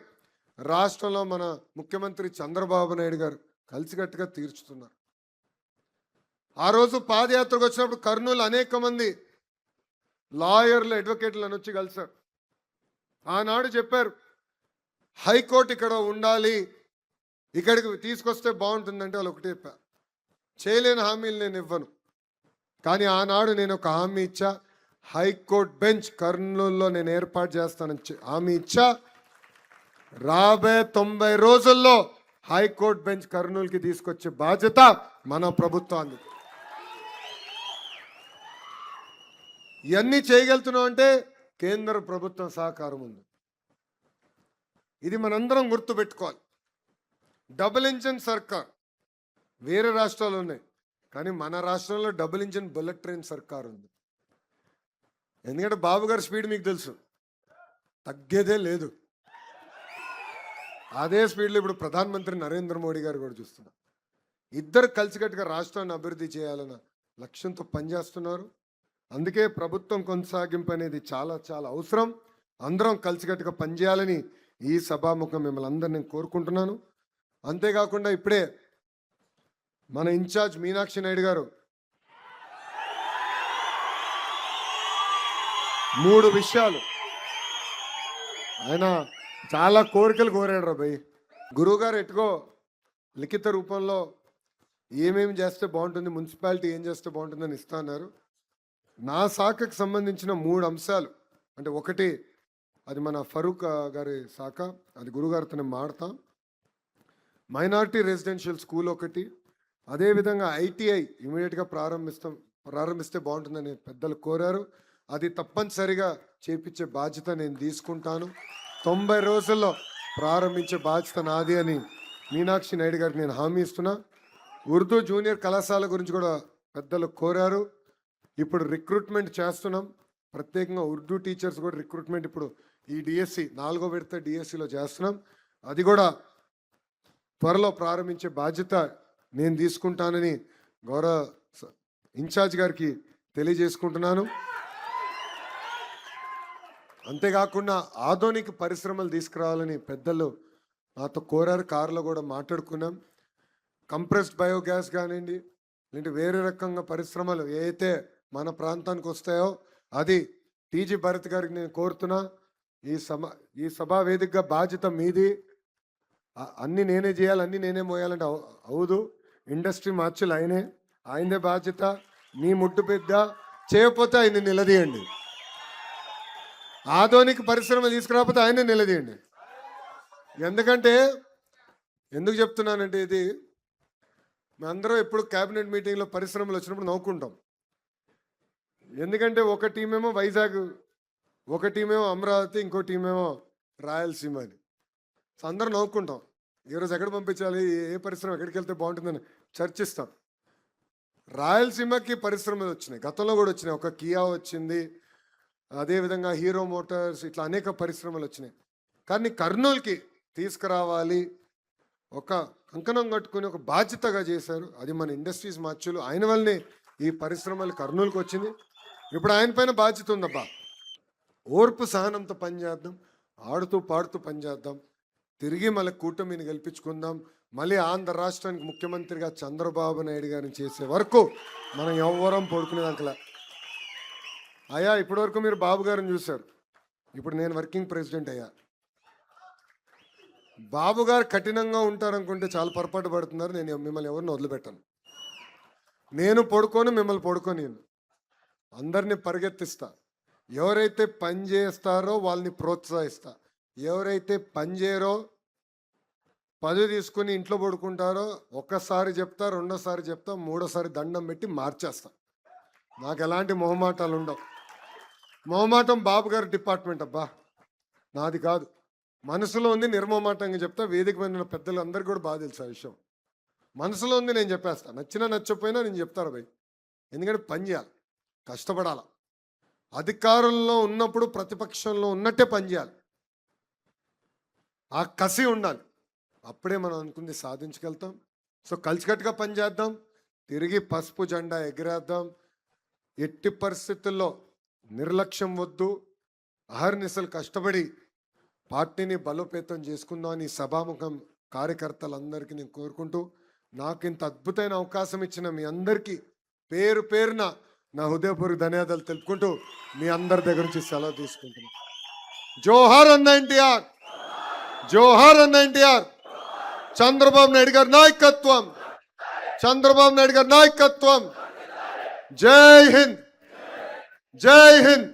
రాష్ట్రంలో మన ముఖ్యమంత్రి చంద్రబాబు నాయుడు గారు కలిసికట్టుగా తీర్చుతున్నారు. ఆ రోజు పాదయాత్రకు వచ్చినప్పుడు కర్నూలు అనేక మంది లాయర్లు, అడ్వకేట్లు అని వచ్చి కలిశారు. ఆనాడు చెప్పారు, హైకోర్టు ఇక్కడ ఉండాలి, ఇక్కడికి తీసుకొస్తే బాగుంటుందంటే వాళ్ళు ఒకటే చెప్పారు, చేయలేని హామీలు నేను ఇవ్వను. కానీ ఆనాడు నేను ఒక హామీ ఇచ్చా, హైకోర్టు బెంచ్ కర్నూలులో నేను ఏర్పాటు చేస్తానని హామీ ఇచ్చా. రాబోయే 90 రోజుల్లో హైకోర్టు బెంచ్ కర్నూలుకి తీసుకొచ్చే బాధ్యత మన ప్రభుత్వాన్ని. ఇవన్నీ చేయగలుగుతున్నాం అంటే కేంద్ర ప్రభుత్వం సహకారం ఉంది. ఇది మనందరం గుర్తుపెట్టుకోవాలి. డబుల్ ఇంజిన్ సర్కార్ వేరే రాష్ట్రాలు ఉన్నాయి, కానీ మన రాష్ట్రంలో డబుల్ ఇంజిన్ బుల్లెట్ ట్రైన్ సర్కార్ ఉంది. ఎందుకంటే బాబు గారి స్పీడ్ మీకు తెలుసు, తగ్గేదే లేదు. అదే స్పీడ్లో ఇప్పుడు ప్రధానమంత్రి నరేంద్ర మోడీ గారు కూడా చూస్తున్నారు. ఇద్దరు కలిసికట్టుగా రాష్ట్రాన్ని అభివృద్ధి చేయాలన్న లక్ష్యంతో పనిచేస్తున్నారు. అందుకే ప్రభుత్వం కొనసాగింపు అనేది చాలా చాలా అవసరం. అందరం కలిసికట్టుగా పనిచేయాలని ఈ సభాముఖం మిమ్మల్ని అందరినీ కోరుకుంటున్నాను. అంతేకాకుండా ఇప్పుడే మన ఇన్ఛార్జ్ మీనాక్షి నాయుడు గారు 3 విషయాలు, ఆయన చాలా కోరికలు కోరాడు రా భయ్. గురువుగారు ఎట్టుకో లిఖిత రూపంలో ఏమేమి చేస్తే బాగుంటుంది, మున్సిపాలిటీ ఏం చేస్తే బాగుంటుందని ఇస్తా అన్నారు. నా శాఖకు సంబంధించిన 3 అంశాలు, అంటే ఒకటి అది మన ఫరూక్ గారి శాఖ, అది గురుగారితో మాడతాం. మైనారిటీ రెసిడెన్షియల్ స్కూల్ ఒకటి, అదేవిధంగా ఐటీఐ ఇమీడియట్గా ప్రారంభిస్తే బాగుంటుందని పెద్దలు కోరారు. అది తప్పనిసరిగా చేపించే బాధ్యత నేను తీసుకుంటాను. 90 రోజుల్లో ప్రారంభించే బాధ్యత నాది అని మీనాక్షి నాయుడు గారికి నేను హామీ ఇస్తున్నా. ఉర్దూ జూనియర్ కళాశాల గురించి కూడా పెద్దలు కోరారు. ఇప్పుడు రిక్రూట్మెంట్ చేస్తున్నాం, ప్రత్యేకంగా ఉర్దూ టీచర్స్ కూడా రిక్రూట్మెంట్ ఇప్పుడు ఈ డిఎస్సి 4వ విడత డిఎస్సిలో చేస్తున్నాం. అది కూడా త్వరలో ప్రారంభించే బాధ్యత నేను తీసుకుంటానని గౌరవ ఇన్ఛార్జ్ గారికి తెలియజేసుకుంటున్నాను. అంతేకాకుండా ఆధునిక పరిశ్రమలు తీసుకురావాలని పెద్దలు నాతో కోరారు, కారులో కూడా మాట్లాడుకున్నాం. కంప్రెస్డ్ బయోగ్యాస్ కానివ్వండి, లేదంటే వేరే రకంగా పరిశ్రమలు ఏవైతే మన ప్రాంతానికి వస్తాయో అది టీజీ భరత్ గారికి నేను కోరుతున్నా. ఈ సభా వేదికగా బాధ్యత మీది. అన్నీ నేనే చేయాలి, అన్నీ నేనే మోయాలంటే అవదు. ఇండస్ట్రీ మార్చులు ఆయనే బాధ్యత. మీ ముట్టు పెద్ద చేయకపోతే ఆయన నిలదీయండి, ఆధునిక పరిశ్రమ తీసుకురాకపోతే ఆయనే నిలదీయండి. ఎందుకు చెప్తున్నానంటే ఇది మేమందరం ఎప్పుడు క్యాబినెట్ మీటింగ్లో పరిశ్రమలు వచ్చినప్పుడు నవ్వుకుంటాం. ఎందుకంటే ఒక టీమేమో వైజాగ్, ఒక టీమేమో అమరావతి, ఇంకో టీమేమో రాయలసీమ అని. సో అందరం నవ్వుకుంటాం. ఈరోజు ఎక్కడ పంపించాలి, ఏ పరిశ్రమ ఎక్కడికి వెళ్తే బాగుంటుందని చర్చిస్తాం. రాయలసీమకి పరిశ్రమలు వచ్చినాయి, గతంలో కూడా వచ్చినాయి. ఒక కియా వచ్చింది, అదేవిధంగా హీరో మోటార్స్, ఇట్లా అనేక పరిశ్రమలు వచ్చినాయి. కానీ కర్నూలుకి తీసుకురావాలి, ఒక కంకణం కట్టుకుని ఒక బాధ్యతగా చేశారు. అది మన ఇండస్ట్రీస్ మార్చులు, ఆయన వల్లనే ఈ పరిశ్రమలు కర్నూలుకి వచ్చింది. ఇప్పుడు ఆయన పైన బాధ్యత ఉందబ్బా. ఓర్పు సహనంతో పనిచేద్దాం, ఆడుతూ పాడుతూ పనిచేద్దాం. తిరిగి మళ్ళీ కూటమిని గెలిపించుకుందాం. మళ్ళీ ఆంధ్ర రాష్ట్రానికి ముఖ్యమంత్రిగా చంద్రబాబు నాయుడు గారిని చేసే వరకు మనం ఎవ్వరం పడుకునేదాకలా. అయ్యా ఇప్పటివరకు మీరు బాబు గారిని చూశారు, ఇప్పుడు నేను వర్కింగ్ ప్రెసిడెంట్ అయ్యా. బాబు గారు కఠినంగా ఉంటారనుకుంటే చాలా పొరపాటు పడుతున్నారు. నేను మిమ్మల్ని ఎవరిని వదిలిపెట్టాను. నేను పడుకోను, మిమ్మల్ని పడుకొని అందరినీ పరిగెత్తిస్తా. ఎవరైతే పని చేస్తారో వాళ్ళని ప్రోత్సహిస్తా. ఎవరైతే పని చేయరో, పదవి తీసుకుని ఇంట్లో పడుకుంటారో, ఒక్కసారి చెప్తా, రెండోసారి చెప్తా, మూడోసారి దండం పెట్టి మార్చేస్తా. నాకు ఎలాంటి మొహమాటాలు ఉండవు. మొహమాటం బాబు గారి డిపార్ట్మెంట్ అబ్బా, నాది కాదు. మనసులో ఉంది నిర్మమాటంగా చెప్తా. వేదిక మీద పెద్దలు అందరికీ కూడా బాగా తెలుసు ఆ విషయం. మనసులో ఉంది నేను చెప్పేస్తా, నచ్చినా నచ్చకపోయినా నేను చెప్తాను భయ్. ఎందుకంటే పని చేయాలి, కష్టపడాలి. అధికారంలో ఉన్నప్పుడు ప్రతిపక్షంలో ఉన్నట్టే పని చేయాలి. ఆ కసి ఉండాలి. అప్పుడే మనం అనుకుంది సాధించగలుగుతాం. సో కలిసికట్టుగా పనిచేద్దాం, తిరిగి పసుపు జెండా ఎగిరేద్దాం. ఎట్టి పరిస్థితుల్లో నిర్లక్ష్యం వద్దు, అహర్నిశలు కష్టపడి పార్టీని బలోపేతం చేసుకుందాం అని సభాముఖం కార్యకర్తలందరికీ నేను కోరుకుంటూ, నాకు ఇంత అద్భుతమైన అవకాశం ఇచ్చిన మీ అందరికీ పేరు పేరున నా హృదయపూర్వక ధన్యవాదాలు తెలుపుకుంటూ మీ అందరి దగ్గర నుంచి సెలవు తీసుకుంటున్నాను. జోహార్ అన్న ఎన్టీఆర్, జోహార్ అన్న ఎన్టీఆర్. చంద్రబాబు నాయుడు గారి నాయకత్వం, చంద్రబాబు నాయుడు గారి నాయకత్వం. జై హింద్, జై హింద్.